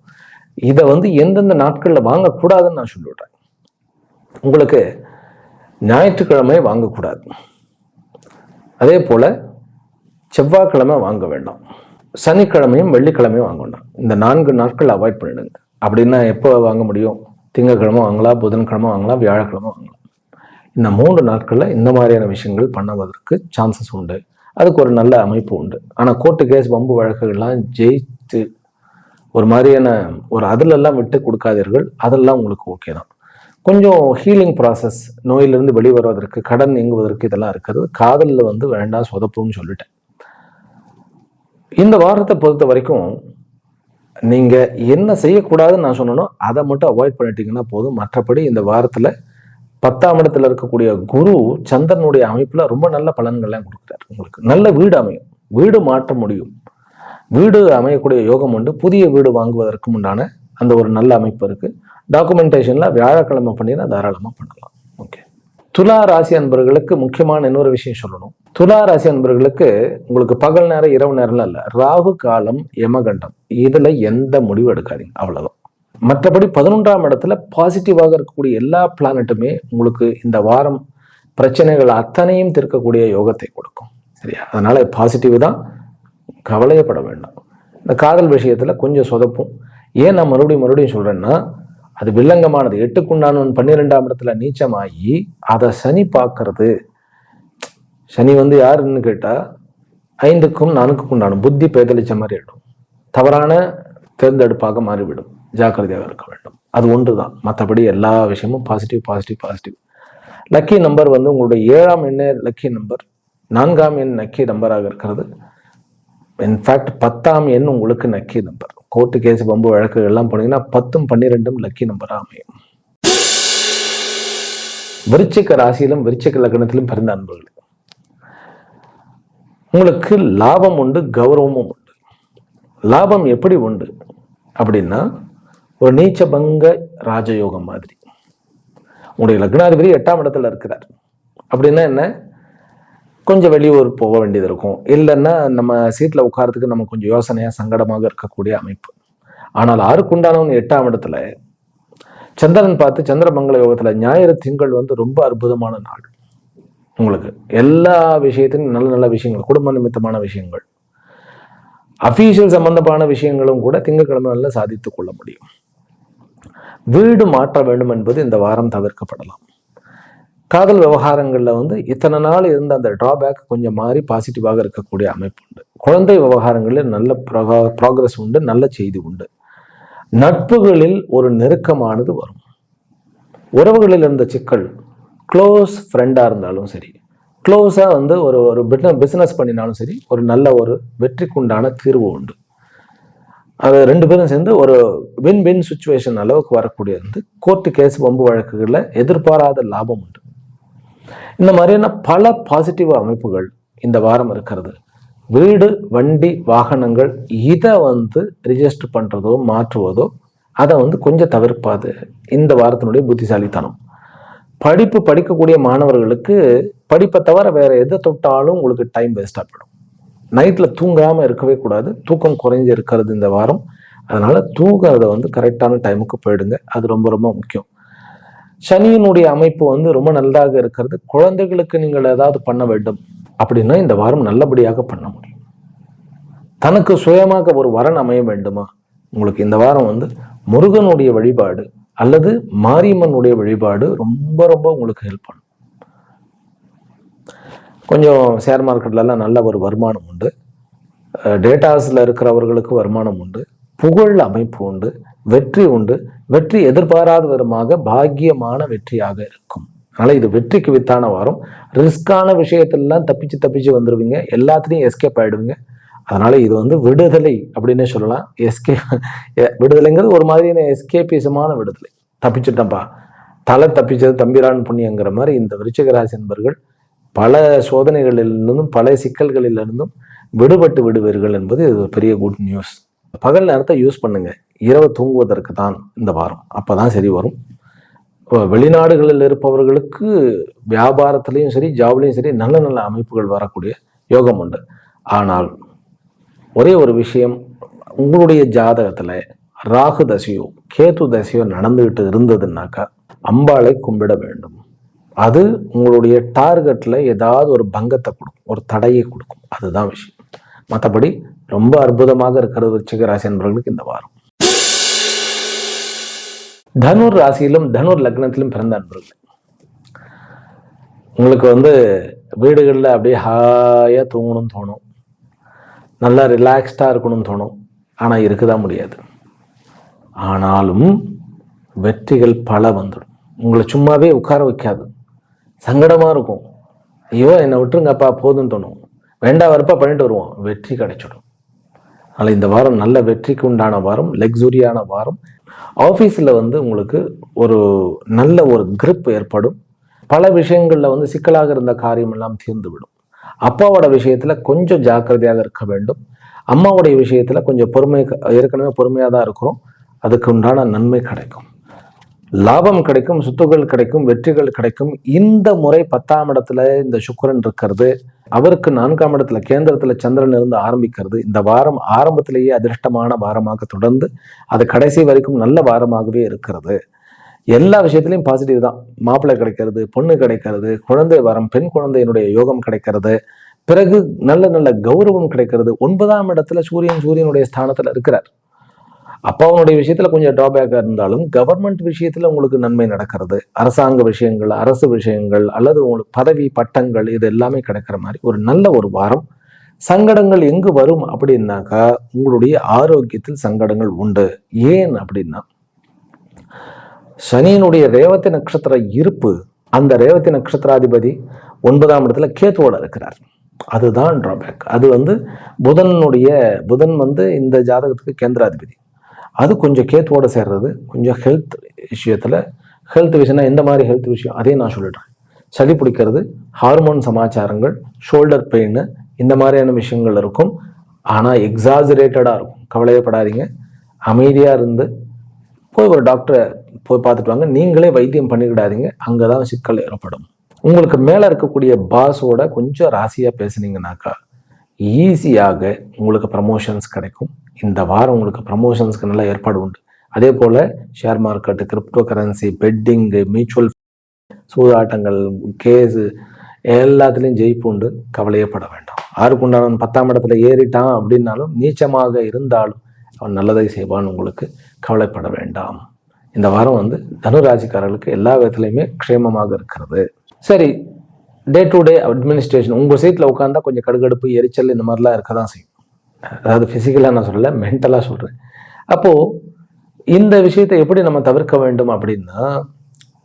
Speaker 1: இதை வந்து எந்தெந்த நாட்கள்ல வாங்கக்கூடாதுன்னு நான் சொல்லிவிடுறேன். உங்களுக்கு ஞாயிற்றுக்கிழமை வாங்கக்கூடாது, அதே போல செவ்வாய்க்கிழமை வாங்க வேண்டாம், சனிக்கிழமையும் வெள்ளிக்கிழமையும் வாங்க வேண்டாம். இந்த 4 நாட்கள் அவாய்ட் பண்ணிடுங்க. அப்படின்னா எப்போ வாங்க முடியும்? திங்கட்கிழமை வாங்கலாம், புதன்கிழமை வாங்கலாம், வியாழக்கிழமை வாங்கலாம். இந்த 3 நாட்களில் இந்த மாதிரியான விஷயங்கள் பண்ணுவதற்கு சான்சஸ் உண்டு. அதுக்கு ஒரு நல்ல அமைப்பு உண்டு. ஆனால் கோர்ட்டு கேஸ் வம்பு வழக்குகள்லாம் ஜெயித்து ஒரு மாதிரியான ஒரு அதிலெல்லாம் விட்டு கொடுக்காதீர்கள். அதெல்லாம் உங்களுக்கு ஓகே தான். கொஞ்சம் ஹீலிங் ப்ராசஸ், நோயிலிருந்து வெளிவருவதற்கு, கடன் நீங்குவதற்கு இதெல்லாம் இருக்கிறது. காதலில் வந்து வேண்டாம், சொதப்புன்னு சொல்லிட்டேன். இந்த வாரத்தை பொறுத்த வரைக்கும் நீங்க என்ன செய்யக்கூடாதுன்னு நான் சொன்னனோ அதை மட்டும் அவாய்ட் பண்ணிட்டீங்கன்னா போதும். மற்றபடி இந்த வாரத்துல 10ஆம் இடத்துல இருக்கக்கூடிய குரு சந்திரனுடைய அமைப்புல ரொம்ப நல்ல பலன்கள்லாம் கொடுக்குறாரு. உங்களுக்கு நல்ல வீடு அமையும், வீடு மாற்ற முடியும், வீடு அமையக்கூடிய யோகம் உண்டு. புதிய வீடு வாங்குவதற்கு உண்டான அந்த ஒரு நல்ல அமைப்பு இருக்கு. டாக்குமெண்டேஷன்ல வியாழக்கிழமை பண்ணினா தாராளமா பண்ணலாம். ஓகே. துலா ராசி அன்பர்களுக்கு முக்கியமான இன்னொரு விஷயம் சொல்லணும். துலா ராசி அன்பர்களுக்கு உங்களுக்கு பகல் நேரம் இரவு நேரம்லாம் இல்லை, ராகு காலம் யமகண்டம், இதுல எந்த முடிவு எடுக்காதீங்க, அவ்வளவுதான். மற்றபடி 11ஆம் இடத்துல பாசிட்டிவாக இருக்கக்கூடிய எல்லா பிளானட்டுமே உங்களுக்கு இந்த வாரம் பிரச்சனைகள் அத்தனையும் தீர்க்கக்கூடிய யோகத்தை கொடுக்கும். சரியா? அதனால பாசிட்டிவ் தான், கவலையப்பட வேண்டாம். இந்த காதல் விஷயத்துல கொஞ்சம் சொதப்பும். ஏன் நான் மறுபடியும் சொல்றேன்னா, அது வில்லங்கமானது. 8க்குண்டானவன் 12ஆம் இடத்துல நீச்சமாகி அதை சனி பார்க்கறது. சனி யாருன்னு கேட்டா 5க்கும் 4க்கும் உண்டான புத்தி பேதலிச்ச மாதிரி ஆயிடும். தவறான தேர்ந்தெடுப்பாக மாறிவிடும். ஜாக்கிரதையாக இருக்க வேண்டும். அது ஒன்றுதான். மற்றபடி எல்லா விஷயமும் பாசிட்டிவ். லக்கி நம்பர் உங்களுடைய 7ஆம் எண்ணே லக்கி நம்பர், 4ஆம் எண் லக்கி நம்பராக இருக்கிறது. இன்ஃபேக்ட் 10ஆம் எண் உங்களுக்கு லக்கி நம்பர். கோர்ட்டு கேஸ் பம்பு வழக்கு எல்லாம் போனீங்கன்னா 10ம் 12ம் லக்கி நம்பராக அமையும். விருச்சிக ராசியிலும் விருச்சிக லக்னத்திலும் பிறந்த அன்பர்கள், உங்களுக்கு லாபம் உண்டு, கௌரவமும் உண்டு. லாபம் எப்படி உண்டு அப்படின்னா, ஒரு நீச்சபங்க ராஜயோகம் மாதிரி. உங்களுடைய லக்னாதிபதி 8ஆம் இடத்துல இருக்கிறார் அப்படின்னா என்ன, கொஞ்சம் வெளியூர் போக வேண்டியது இருக்கும். இல்லைன்னா நம்ம சீட்ல உட்காரத்துக்கு நம்ம கொஞ்சம் யோசனையா சங்கடமாக இருக்கக்கூடிய அமைப்பு. ஆனால் 6க்குண்டானவன் 8ஆம் இடத்துல சந்திரன் பார்த்து சந்திரமங்கல யோகத்துல ஞாயிறு திங்கள் ரொம்ப அற்புதமான நாள். உங்களுக்கு எல்லா விஷயத்திலும் நல்ல நல்ல விஷயங்கள், குடும்ப நிமித்தமான விஷயங்கள், அபிஷியல் சம்பந்தமான விஷயங்களும் கூட திங்கட்கிழமை சாதித்துக் கொள்ள முடியும். வீடு மாற்ற வேண்டும் என்பது இந்த வாரம் தவிர்க்கப்படலாம். காதல் விவகாரங்கள்ல இத்தனை நாள் இருந்த அந்த டிராபேக் கொஞ்சம் மாறி பாசிட்டிவாக இருக்கக்கூடிய அமைப்பு உண்டு. குழந்தை விவகாரங்களில் நல்ல ப்ராக்ரஸ் உண்டு, நல்ல செய்தி உண்டு. நட்புகளில் ஒரு நெருக்கமானது வரும். உறவுகளில் இருந்த சிக்கல், க்ளோஸ் ஃப்ரெண்டா இருந்தாலும் சரி, க்ளோஸா ஒரு பிசினஸ் பண்ணினாலும் சரி, ஒரு நல்ல ஒரு வெற்றிக்குண்டான தீர்வு உண்டு. அது 2 பேரும் சேர்ந்து ஒரு வின் வின் சுச்சுவேஷன் அளவுக்கு வரக்கூடிய கோர்ட்டு கேஸ் பம்பு வழக்குகளில் எதிர்பாராத லாபம் உண்டு. இந்த மாதிரியான பல பாசிட்டிவ் அமைப்புகள் இந்த வாரம் இருக்கிறது. வீடு, வண்டி, வாகனங்கள் இதை ரிஜிஸ்டர் பண்றதோ மாற்றுவதோ அதை கொஞ்சம் தவிர்ப்பாது இந்த வாரத்தினுடைய புத்திசாலித்தனம். படிக்கக்கூடிய மாணவர்களுக்கு படிப்பை தவிர வேற எதை தொட்டாலும் உங்களுக்கு டைம் வேஸ்டா போயிடும். நைட்ல தூங்காம இருக்கவே கூடாது. தூக்கம் குறைஞ்சு இருக்கிறது இந்த வாரம். அதனால தூங்குறத கரெக்டான டைமுக்கு போயிடுங்க. அது ரொம்ப ரொம்ப முக்கியம். சனியினுடைய அமைப்பு ரொம்ப நல்லாக இருக்கிறது. குழந்தைகளுக்கு நீங்கள் ஏதாவது பண்ண வேண்டும் அப்படின்னா இந்த வாரம் நல்லபடியாக பண்ண முடியும். தனக்கு சுயமாக ஒரு வரன் அமைய வேண்டுமா, உங்களுக்கு இந்த வாரம் முருகனுடைய வழிபாடு அல்லது மாரியம்மனுடைய வழிபாடு ரொம்ப ரொம்ப உங்களுக்கு ஹெல்ப் பண்ணும். கொஞ்சம் ஷேர் மார்க்கெட்லாம் நல்ல ஒரு வருமானம் உண்டு. டேட்டாஸ்ல இருக்கிறவர்களுக்கு வருமானம் உண்டு. புகழ் அமைப்பு உண்டு. வெற்றி உண்டு. வெற்றி எதிர்பாராத விதமாக பாக்கியமான வெற்றியாக இருக்கும். அதனால இது வெற்றிக்கு வித்தான வாரம். ரிஸ்கான விஷயத்திலாம் தப்பிச்சு வந்துருவீங்க. எல்லாத்துலேயும் எஸ்கேப் ஆயிடுவீங்க. அதனால இது விடுதலை அப்படின்னு சொல்லலாம். விடுதலைங்கிறது ஒரு மாதிரியான எஸ்கேபிசமான விடுதலை. தப்பிச்சுட்டப்பா, தலை தப்பிச்சது தம்பிரான் புண்ணியங்கிற மாதிரி இந்த விருச்சிக ராசி நண்பர்கள் பல சோதனைகளிலிருந்தும் பல சிக்கல்களிலிருந்தும் விடுபட்டு விடுவீர்கள் என்பது இது ஒரு பெரிய குட் நியூஸ். பகல் நேரத்தை யூஸ் பண்ணுங்க. இரவு தூங்குவதற்கு தான் இந்த வாரம். அப்பதான் சரி வரும். வெளிநாடுகளில் இருப்பவர்களுக்கு வியாபாரத்திலையும் சரி, ஜாப்லையும் சரி நல்ல நல்ல அமைப்புகள் வரக்கூடிய யோகம் உண்டு. ஆனால் ஒரே ஒரு விஷயம், உங்களுடைய ஜாதகத்துல ராகு தசையோ கேது தசையோ நடந்துகிட்டு இருந்ததுன்னாக்கா அம்பாளை கும்பிட வேண்டும். அது உங்களுடைய டார்கெட்ல ஏதாவது ஒரு பங்கத்தை கொடுக்கும், ஒரு தடையை கொடுக்கும். அதுதான் விஷயம். மற்றபடி ரொம்ப அற்புதமாக இருக்கிறது விருச்சிக ராசி என்பவர்களுக்கு இந்த வாரம். தனுர் ராசியிலும் தனுர் லக்னத்திலும் பிறந்த அன்பர்கள், உங்களுக்கு வீடுகளில் அப்படியே ஹாயா தூங்கணும்னு தோணும், நல்லா ரிலாக்ஸ்டா இருக்கணும்னு தோணும். ஆனா இருக்குதான் முடியாது. ஆனாலும் வெற்றிகள் பல வந்துடும். உங்களை சும்மாவே உட்கார வைக்காது. சங்கடமா இருக்கும். ஐயோ என்னை விட்டுருங்கப்பா போதும்னு தோணும். வேண்டாம் வரப்பா பண்ணிட்டு வருவோம். வெற்றி கிடைச்சிடும். அதனால இந்த வாரம் நல்ல வெற்றிக்கு உண்டான வாரம், லக்ஸுரியான வாரம். ஆஃபீஸில் உங்களுக்கு ஒரு நல்ல ஒரு கிரிப் ஏற்படும். பல விஷயங்கள்ல சிக்கலாக இருந்த காரியம் எல்லாம் தீர்ந்து விடும். அப்பாவோட விஷயத்துல கொஞ்சம் ஜாக்கிரதையாக இருக்க வேண்டும். அம்மாவுடைய விஷயத்துல கொஞ்சம் பொறுமை, ஏற்கனவே பொறுமையாக தான் இருக்கிறோம். அதுக்கு உண்டான நன்மை கிடைக்கும், லாபம் கிடைக்கும், சொத்துக்கள் கிடைக்கும், வெற்றிகள் கிடைக்கும். இந்த முறை 10ஆம் இடத்துல இந்த சுக்கிரன் இருக்கிறது அவருக்கு 4ஆம் இடத்துல கேந்திரத்துல சந்திரன் இருந்து ஆரம்பிக்கிறது இந்த வாரம் ஆரம்பத்திலேயே அதிர்ஷ்டமான வாரமாக தொடர்ந்து அது கடைசி வரைக்கும் நல்ல வாரமாகவே இருக்கிறது. எல்லா விஷயத்திலையும் பாசிட்டிவ் தான். மாப்பிள்ளை கிடைக்கிறது, பொண்ணு கிடைக்கிறது, குழந்தை வரம், பெண் குழந்தையினுடைய யோகம் கிடைக்கிறது, பிறகு நல்ல நல்ல கௌரவம் கிடைக்கிறது. 9ஆம் இடத்துல சூரியனுடைய ஸ்தானத்துல இருக்கிறார். அப்பாவுடைய விஷயத்துல கொஞ்சம் டிராபேக்கா இருந்தாலும் கவர்மெண்ட் விஷயத்துல உங்களுக்கு நன்மை நடக்கிறது. அரசாங்க விஷயங்கள், அரசு விஷயங்கள், அல்லது உங்களுக்கு பதவி பட்டங்கள் இது எல்லாமே கிடைக்கிற மாதிரி ஒரு நல்ல ஒரு வாரம். சங்கடங்கள் எங்கு வரும் அப்படின்னாக்கா உங்களுடைய ஆரோக்கியத்தில் சங்கடங்கள் உண்டு. ஏன் அப்படின்னா சனியினுடைய ரேவதி நட்சத்திர இருப்பு, அந்த ரேவதி நட்சத்திராதிபதி 9ஆம் இடத்துல கேத்துவோட இருக்கிறார். அதுதான் டிராபேக். அது புதன் இந்த ஜாதகத்துக்கு கேந்திராதிபதி. அது கொஞ்சம் கேத்துவோட சேர்றது கொஞ்சம் ஹெல்த் விஷயம்னா எந்த மாதிரி ஹெல்த் விஷயம் அதையும் நான் சொல்லிடுறேன். சளி பிடிக்கிறது, ஹார்மோன் சமாச்சாரங்கள், ஷோல்டர் பெயின், இந்த மாதிரியான விஷயங்கள் இருக்கும். ஆனால் எக்ஸாஜரேட்டடாக இருக்கும். கவலையப்படாதீங்க. அமைதியாக இருந்து போய் ஒரு டாக்டரை போய் பார்த்துட்டு வாங்க. நீங்களே வைத்தியம் பண்ணிக்கிடாதீங்க. அங்கே தான் சிக்கல் ஏற்படும். உங்களுக்கு மேலே இருக்கக்கூடிய பாஸோட கொஞ்சம் ராசியாக பேசுனீங்கன்னாக்கா ஈஸியாக உங்களுக்கு ப்ரமோஷன்ஸ் கிடைக்கும். இந்த வாரம் உங்களுக்கு ப்ரமோஷன்ஸ்க்கு நல்ல ஏற்பாடு உண்டு. அதே போல் share market, crypto currency, betting, mutual சூதாட்டங்கள், கேஸு எல்லாத்துலேயும் ஜெயிப்பு உண்டு. கவலையப்பட வேண்டாம். ஆறுக்குண்டானவன் 10ஆம் இடத்துல ஏறிட்டான் அப்படின்னாலும் நீச்சமாக இருந்தாலும் அவன் நல்லதை செய்வான். உங்களுக்கு கவலைப்பட வேண்டாம். இந்த வாரம் தனுராசிக்காரர்களுக்கு எல்லா விதத்துலையுமே க்ஷேமமாக இருக்கிறது. சரி, டே டு டே அட்மினிஸ்ட்ரேஷன் உங்கள் சீட்டில் உட்காந்தா கொஞ்சம் கடுகடுப்பு, எரிச்சல் இந்த மாதிரிலாம் இருக்க தான் செய்யும். அதாவது ஃபிசிக்கலாக நான் சொல்லலை, மென்டலாக சொல்கிறேன். அப்போது இந்த விஷயத்தை எப்படி நம்ம தவிர்க்க வேண்டும் அப்படின்னா,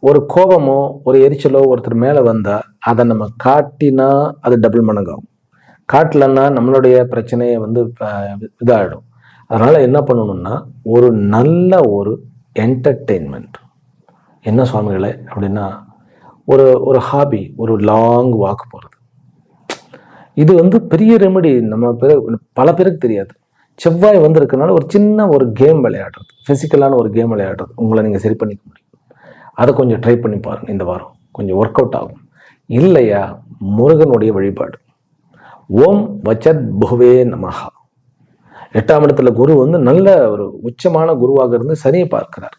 Speaker 1: ஒரு கோபமோ ஒரு எரிச்சலோ ஒருத்தர் மேலே வந்தால் அதை நம்ம காட்டினா அது டபுள் மடங்காகும். காட்டலன்னா நம்மளுடைய பிரச்சனையை இதாகிடும். அதனால் என்ன பண்ணணும்னா ஒரு நல்ல ஒரு என்டர்டெயின்மெண்ட். என்ன சுவாமிகளே அப்படின்னா ஒரு ஹாபி, ஒரு லாங் வாக் போகிறது. இது பெரிய ரெமெடி. நம்ம பல பேருக்கு தெரியாது. செவ்வாய் இருக்கனால ஒரு சின்ன ஒரு கேம் விளையாடுறது, ஃபிசிக்கலான ஒரு கேம் விளையாடுறது உங்களை நீங்கள் சரி பண்ணிக்க முடியும். அதை கொஞ்சம் ட்ரை பண்ணி பாருங்கள். இந்த வாரம் கொஞ்சம் ஒர்க் அவுட் ஆகும். இல்லையா, முருகனுடைய வழிபாடு. ஓம் வச்சத் புகவே நமஹா. 8ஆம் இடத்துல குரு நல்ல ஒரு உச்சமான குருவாக இருந்து சனியை பார்க்கிறார்.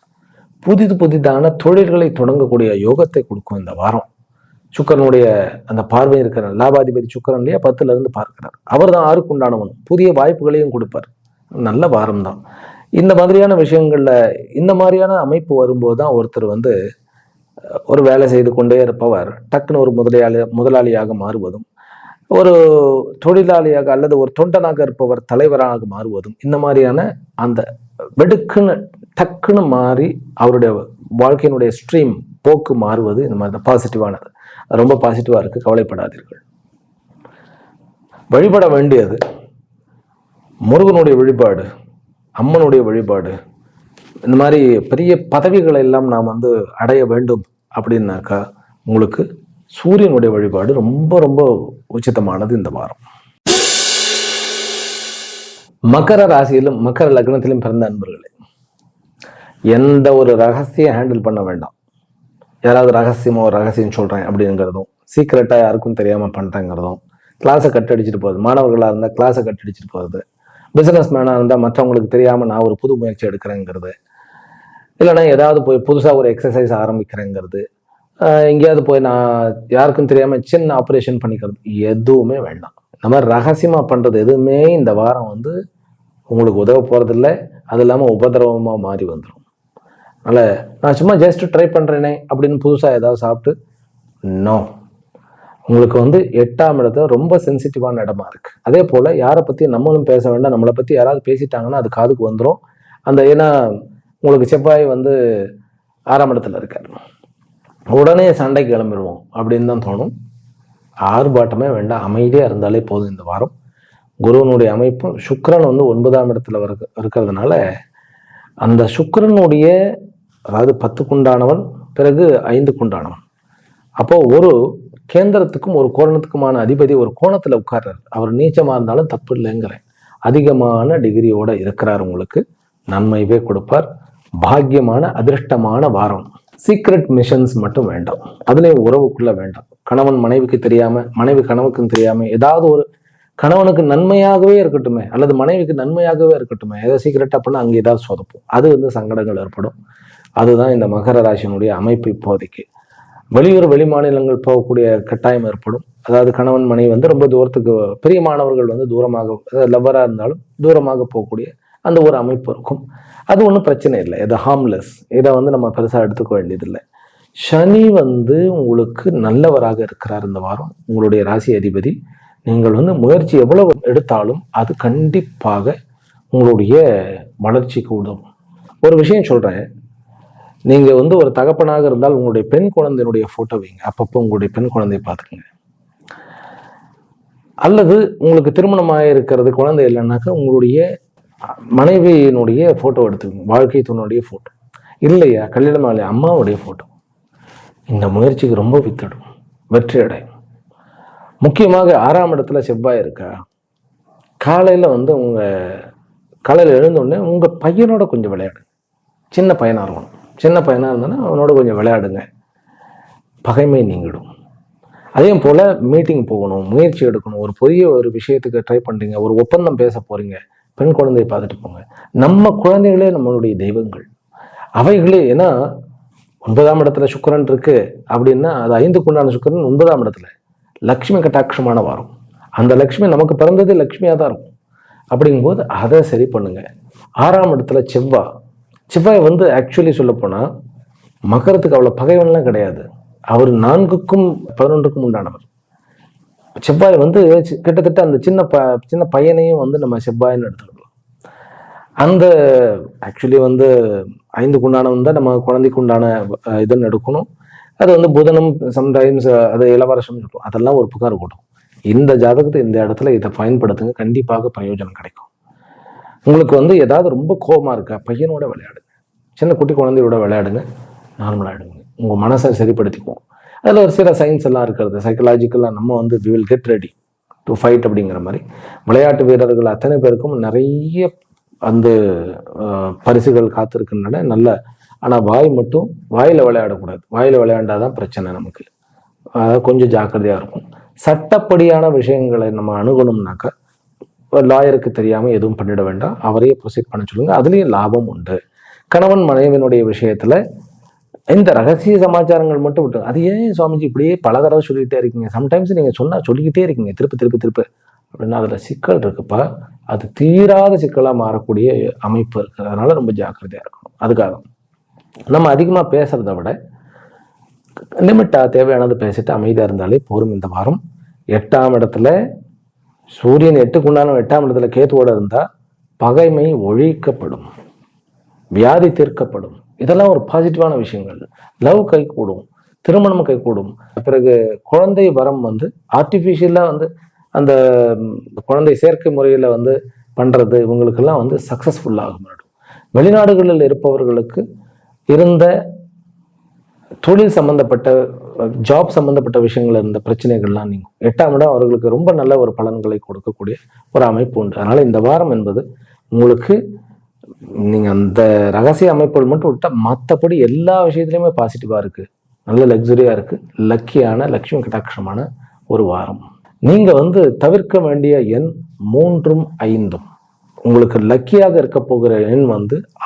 Speaker 1: புதிதான தொழில்களை தொடங்கக்கூடிய யோகத்தை கொடுக்கும் இந்த வாரம். சுக்கரனுடைய அந்த பார்வை இருக்கிற லாபாதிபதி சுக்கரன் இல்லையா, 10ல இருந்து பார்க்கிறார். அவர் தான் 6க்கு உண்டானவன். புதிய வாய்ப்புகளையும் கொடுப்பார். நல்ல வாரம் தான். இந்த மாதிரியான விஷயங்கள்ல இந்த மாதிரியான அமைப்பு வரும்போது தான் ஒருத்தர் ஒரு வேலை செய்து கொண்டே இருப்பவர் டக்குன்னு ஒரு முதலாளியாக மாறுவதும், ஒரு தொழிலாளியாக அல்லது ஒரு தொண்டனாக இருப்பவர் தலைவராக மாறுவதும், இந்த மாதிரியான அந்த வெடுக்குன்னு டக்குன்னு மாறி அவருடைய வாழ்க்கையினுடைய ஸ்ட்ரீம் போக்கு மாறுவது இந்த மாதிரி தான் பாசிட்டிவானது. ரொம்ப பாசிட்டிவாக இருக்குது. கவலைப்படாதீர்கள். வழிபட வேண்டியது முருகனுடைய வழிபாடு, அம்மனுடைய வழிபாடு. இந்த மாதிரி பெரிய பதவிகளை எல்லாம் நாம் அடைய வேண்டும் அப்படின்னாக்கா உங்களுக்கு சூரியனுடைய வழிபாடு ரொம்ப ரொம்ப உச்சிதமானது இந்த வாரம். மகர ராசியிலும் மகர லக்னத்திலும் பிறந்த அன்பர்களே, எந்த ஒரு ரகசியம் ஹேண்டில் பண்ண வேண்டாம். யாராவது ரகசியம் சொல்றேன் அப்படிங்கிறதும், சீக்கிரட்டா யாருக்கும் தெரியாம பண்றேங்கிறதும், கிளாஸை கட்டடிச்சிட்டு போகுது. மாணவர்களா இருந்தா கிளாஸை கட்டடிச்சிட்டு போகுது. பிசினஸ் மேனா இருந்தா மற்றவங்களுக்கு தெரியாம நான் ஒரு புது முயற்சி எடுக்கிறேங்கிறது, இல்லைன்னா ஏதாவது போய் புதுசா ஒரு எக்ஸசைஸ் ஆரம்பிக்கிறேங்கிறது, எங்கேயாவது போய் நான் யாருக்கும் தெரியாம சின்ன ஆப்ரேஷன் பண்ணிக்கிறது, எதுவுமே வேண்டாம். இந்த மாதிரி ரகசியமா பண்றது எதுவுமே இந்த வாரம் உங்களுக்கு உதவ போறதில்லை. அது இல்லாம உபதிரவமா மாறி வந்துடும். அதனால நான் சும்மா ஜஸ்ட் ட்ரை பண்றேனே அப்படின்னு புதுசா ஏதாவது சாப்பிட்டு நோ. உங்களுக்கு 8ஆம் இடத்துல ரொம்ப சென்சிட்டிவான இடமா இருக்கு. அதே போல யாரை பத்தி நம்மளும் பேச வேண்டாம். நம்மளை பத்தி யாராவது பேசிட்டாங்கன்னா அது காதுக்கு வந்துடும். ஏன்னா உங்களுக்கு செவ்வாய் 6ஆம் இடத்துல இருக்காரு. உடனே சண்டைக்கு கிளம்பிடுவோம் அப்படின்னு தான் தோணும். ஆர்ப்பாட்டமே வேண்டாம், அமைதியா இருந்தாலே போதும். இந்த வாரம் குருவனுடைய அமைப்பு, சுக்கிரன் 9ஆம் இடத்துல இருக்கிறதுனால அந்த சுக்கிரனுடைய, அதாவது 10க்குண்டானவன், பிறகு 5க்குண்டானவன். அப்போ ஒரு கேந்திரத்துக்கும் ஒரு கோணத்துக்குமான அதிபதி ஒரு கோணத்துல உட்கார்றாரு. அவர் நீச்சமா இருந்தாலும் தப்பு இல்லைங்கிறேன். அதிகமான டிகிரியோட இருக்கிறார். உங்களுக்கு நன்மைவே கொடுப்பார். பாக்கியமான அதிர்ஷ்டமான வாரம். சீக்ரெட் மிஷன்ஸ் மட்டும் வேண்டாம். அதுலேயும் உறவுக்குள்ள வேண்டாம். கணவன் மனைவிக்கு தெரியாம, மனைவி கணவனுக்கும் தெரியாம, ஏதாவது ஒரு கணவனுக்கு நன்மையாகவே இருக்கட்டுமே, அல்லது மனைவிக்கு நன்மையாகவே இருக்கட்டுமே, ஏதாவது சீக்கிரட்டா பண்ணா அங்கே ஏதாவது சொதப்பும். அது சங்கடங்கள் ஏற்படும். அதுதான் இந்த மகர ராசியினுடைய அமைப்பு. இப்போதைக்கு வெளியூர் வெளி மாநிலங்கள் போகக்கூடிய கட்டாயம் ஏற்படும். அதாவது கணவன் மனைவி ரொம்ப தூரத்துக்கு, பிரியமானவர்கள் தூரமாக, லவ்வரா இருந்தாலும் தூரமாக போகக்கூடிய அந்த ஒரு அமைப்பு இருக்கும். அது ஒன்றும் பிரச்சனை இல்லை. இது ஹார்ம்லெஸ். இதை நம்ம பெருசாக எடுத்துக்க வேண்டியதில்லை. சனி உங்களுக்கு நல்லவராக இருக்கிறார் இந்த வாரம். உங்களுடைய ராசி அதிபதி. நீங்கள் முயற்சி எவ்வளவு எடுத்தாலும் அது கண்டிப்பாக உங்களுடைய வளர்ச்சிக்கு உதவும். ஒரு விஷயம் சொல்றேன். நீங்க ஒரு தகப்பனாக இருந்தால் உங்களுடைய பெண் குழந்தையினுடைய போட்டோ வைங்க. அப்பப்போ உங்களுடைய பெண் குழந்தையை பார்த்துக்குங்க. அல்லது உங்களுக்கு திருமணமாக இருக்கிறது, குழந்தை இல்லைன்னாக்கா உங்களுடைய மனைவியினுடைய போட்டோ எடுத்துக்கோங்க. வாழ்க்கை துணையுடைய போட்டோ இல்லையா, கல்யாணம் அம்மாவுடைய போட்டோ. இந்த முயற்சிக்கு ரொம்ப வித்திடும், வெற்றி அடையும். முக்கியமாக 6ஆம் இடத்துல செவ்வாய் இருக்கா, காலையில உங்க காலையில் எழுந்தோடனே உங்க பையனோட கொஞ்சம் விளையாடுங்க. சின்ன பையனா இருக்கணும். சின்ன பையனா இருந்தோன்னா அவனோட கொஞ்சம் விளையாடுங்க. பகைமை நீங்கிடும். அதே போல மீட்டிங் போகணும், முயற்சி எடுக்கணும். ஒரு புதிய ஒரு விஷயத்துக்கு ட்ரை பண்றீங்க, ஒரு ஒப்பந்தம் பேச போறீங்க, பெண் குழந்தையை பார்த்துட்டு போங்க. நம்ம குழந்தைகளே நம்மளுடைய தெய்வங்கள். அவைகளே, ஏன்னா 9ஆம் இடத்துல சுக்கிரன் இருக்கு அப்படின்னா அது 5க்கு உண்டான சுக்கிரன் 9ஆம் இடத்துல. லக்ஷ்மி கட்டாட்சமான வாரம். அந்த லக்ஷ்மி நமக்கு பிறந்தது லக்ஷ்மியாக தான் இருக்கும். அப்படிங்கும்போது அதை சரி பண்ணுங்க. 6ஆம் இடத்துல செவ்வாய் ஆக்சுவலி சொல்ல போனா மகரத்துக்கு அவ்வளவு பகைவன்லாம் கிடையாது. அவர் 4க்கும் 11க்கும் உண்டானவர். செவ்வாய் கிட்டத்தட்ட அந்த சின்ன பையனையும் நம்ம செவ்வாய்ன்னு எடுத்துக்கலாம். அந்த ஆக்சுவலி 5க்கு உண்டானவன் தான் நம்ம குழந்தைக்கு உண்டான இதுன்னு எடுக்கணும். அது புதனும் சம்டைம்ஸ் அது இளவரசம் இருக்கும். அதெல்லாம் ஒரு புகார் கூட்டம். இந்த ஜாதகத்தை இந்த இடத்துல இதை பயன்படுத்துங்க, கண்டிப்பாக பிரயோஜனம் கிடைக்கும். உங்களுக்கு ஏதாவது ரொம்ப கோபமா இருக்கா, பையனோட விளையாடுங்க, சின்ன குட்டி குழந்தையோட விளையாடுங்க, நார்மலாகிடுங்க. உங்க மனசை சரிப்படுத்திக்குவோம். அதில் ஒரு சில சயின்ஸ் எல்லாம் இருக்கிறது. சைக்கலாஜிக்கலாக நம்ம we will get ready to fight அப்படிங்கிற மாதிரி. விளையாட்டு வீரர்கள் அத்தனை பேருக்கும் நிறைய அந்த பரிசுகள் காத்திருக்கின்றன. நல்ல, ஆனால் வாயில விளையாடக்கூடாது. வாயில விளையாண்டாதான் பிரச்சனை நமக்கு. அதாவது கொஞ்சம் ஜாக்கிரதையா இருக்கும். சட்டப்படியான விஷயங்களை நம்ம அணுகணும்னாக்கா லாயருக்கு தெரியாம எதுவும் பண்ணிட வேண்டாம். அவரையே ப்ரொசீட் பண்ண சொல்லுங்க. அதுலயும் லாபம் உண்டு. கணவன் மனைவியினுடைய விஷயத்துல இந்த ரகசிய சமாச்சாரங்கள் மட்டும் விட்டு, அது ஏன் சுவாமிஜி இப்படியே பல தடவை சொல்லிக்கிட்டே இருக்கீங்க, சம்டைம்ஸ் நீங்க சொன்னா சொல்லிக்கிட்டே இருக்கீங்க திருப்பு அப்படின்னா அதுல சிக்கல் இருக்குப்பா. அது தீராத சிக்கலா மாறக்கூடிய அமைப்பு இருக்கு. அதனால ரொம்ப ஜாக்கிரதையா இருக்கணும். அதுக்காக நம்ம அதிகமா பேசுறதை விட லிமிட்டா தேவையானது பேசிட்டு அமைதியா இருந்தாலே போரும். இந்த வாரம் 8ஆம் இடத்துல சூரியன் 8க்கு உண்டான 8ஆம் இடத்துல கேத்துவோட இருந்தா பகைமை ஒழிக்கப்படும், வியாதி தீர்க்கப்படும். இதெல்லாம் ஒரு பாசிட்டிவான விஷயங்கள். லவ் கை கூடும், திருமணம் கை கூடும். பிறகு குழந்தை வரம் ஆர்டிஃபிஷியலா அந்த குழந்தை சேர்க்கை முறையில பண்றது இவங்களுக்கெல்லாம் சக்சஸ்ஃபுல்லாக மாறும். வெளிநாடுகளில் இருப்பவர்களுக்கு இருந்த தொழில் சம்பந்தப்பட்ட, ஜாப் சம்பந்தப்பட்ட விஷயங்கள் இருந்த பிரச்சனைகள்லாம் நீங்க 8ஆம் இடம் அவர்களுக்கு ரொம்ப நல்ல ஒரு பலன்களை கொடுக்கக்கூடிய ஒரு அமைப்பு உண்டு. அதனால இந்த வாரம் என்பது உங்களுக்கு, நீங்க அந்த ரகசிய அமைப்புகள் மட்டும் விட்டா மற்றபடி எல்லா விஷயத்துலையுமே பாசிட்டிவா இருக்கு. நல்ல லக்ஸுரியா இருக்கு. லக்கியான, லட்சுமி கட்டாட்சமான ஒரு வாரம். நீங்க தவிர்க்க வேண்டிய எண் 3ம் 5ம். உங்களுக்கு லக்கியாக இருக்க போகிற எண்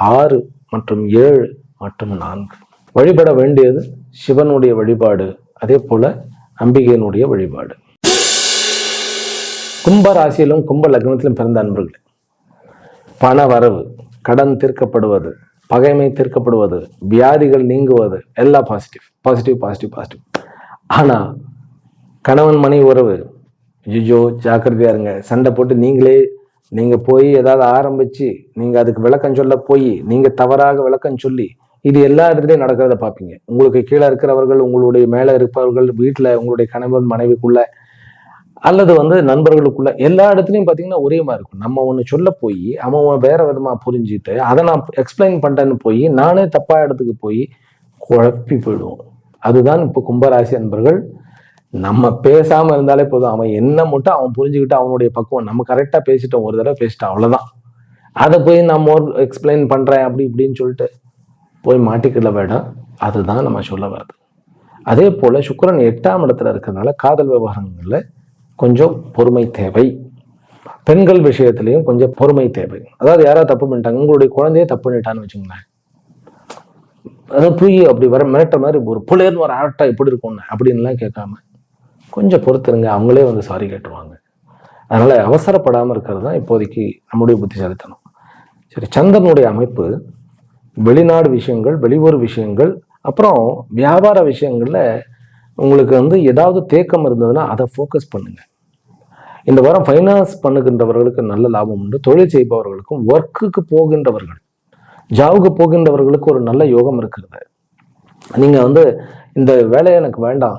Speaker 1: 6 மற்றும் 7 மற்றும் 4. வழிபட வேண்டியது சிவனுடைய வழிபாடு, அதே போல அம்பிகையினுடைய வழிபாடு. கும்ப ராசியிலும் கும்ப லக்னத்திலும் பிறந்த அன்பர்களே, பண வரவு, கடன் தீர்க்கப்படுவது, பகைமை தீர்க்கப்படுவது, வியாதிகள் நீங்குவது எல்லாம் பாசிட்டிவ். ஆனா கணவன் மனைவி உறவு, ஐயோ ஜாக்கிரதையா இருங்க. சண்டை போட்டு நீங்க போய் ஏதாவது ஆரம்பிச்சு நீங்க அதுக்கு விளக்கம் சொல்ல போய் நீங்க தவறாக விளக்கம் சொல்லி இது எல்லா இடத்துலையும் நடக்கிறத பார்ப்பீங்க. உங்களுக்கு கீழே இருக்கிறவர்கள், உங்களுடைய மேல இருப்பவர்கள், வீட்டுல உங்களுடைய கணவன் மனைவிக்குள்ள அல்லது நண்பர்களுக்குள்ள எல்லா இடத்துலையும் பார்த்தீங்கன்னா ஒரே மாதிரி இருக்கும். நம்ம ஒன்று சொல்ல போய் அவன் வேற விதமா புரிஞ்சுட்டு அதை நான் எக்ஸ்பிளைன் பண்றேன்னு போய் நானே தப்பா இடத்துக்கு போய் குழப்பி போயிடுவோம். அதுதான் இப்போ கும்பராசி அன்பர்கள். நம்ம பேசாம இருந்தாலே போதும். அவன் என்ன மட்டும் அவன் புரிஞ்சுக்கிட்டு அவனுடைய பக்குவம், நம்ம கரெக்டா பேசிட்டோம், ஒரு தடவை பேசிட்டோம், அவ்வளவுதான். அதை போய் நான் மோர் எக்ஸ்பிளைன் பண்றேன் அப்படி இப்படின்னு சொல்லிட்டு போய் மாட்டிக்கல வேண்டாம். அதுதான் நம்ம சொல்ல வர்றது. அதே போல சுக்கிரன் 8ஆம் இடத்துல இருக்கிறதுனால காதல் விவகாரங்கள்ல கொஞ்சம் பொறுமை தேவை. பெண்கள் விஷயத்திலையும் கொஞ்சம் பொறுமை தேவை. அதாவது யாராவது தப்பு பண்ணிட்டாங்க, உங்களுடைய குழந்தையே தப்பு பண்ணிட்டான்னு வச்சுங்களேன், அதாவது தூய் அப்படி வர மிரட்ட மாதிரி ஒரு புலேர்னு ஒரு ஆட்டா எப்படி இருக்கும்னு அப்படின்லாம் கேட்காம கொஞ்சம் பொறுத்துருங்க, அவங்களே வந்து சாரி கேட்டுருவாங்க. அதனால அவசரப்படாமல் இருக்கிறது தான் இப்போதைக்கு நம்முடைய புத்திசாலித்தனம். சரி, சந்திரனுடைய அமைப்பு வெளிநாடு விஷயங்கள், வெளியூர் விஷயங்கள், அப்புறம் வியாபார விஷயங்கள்ல உங்களுக்கு வந்து ஏதாவது தேக்கம் இருந்ததுன்னா அதை ஃபோக்கஸ் பண்ணுங்க. இந்த வாரம் ஃபைனான்ஸ் பண்ணுகின்றவர்களுக்கு நல்ல லாபம் உண்டு. தொழில் செய்பவர்களுக்கும், ஒர்க்குக்கு போகின்றவர்கள், ஜாவுக்கு போகின்றவர்களுக்கு ஒரு நல்ல யோகம் இருக்கிறது. நீங்க வந்து இந்த வேலையை எனக்கு வேண்டாம்,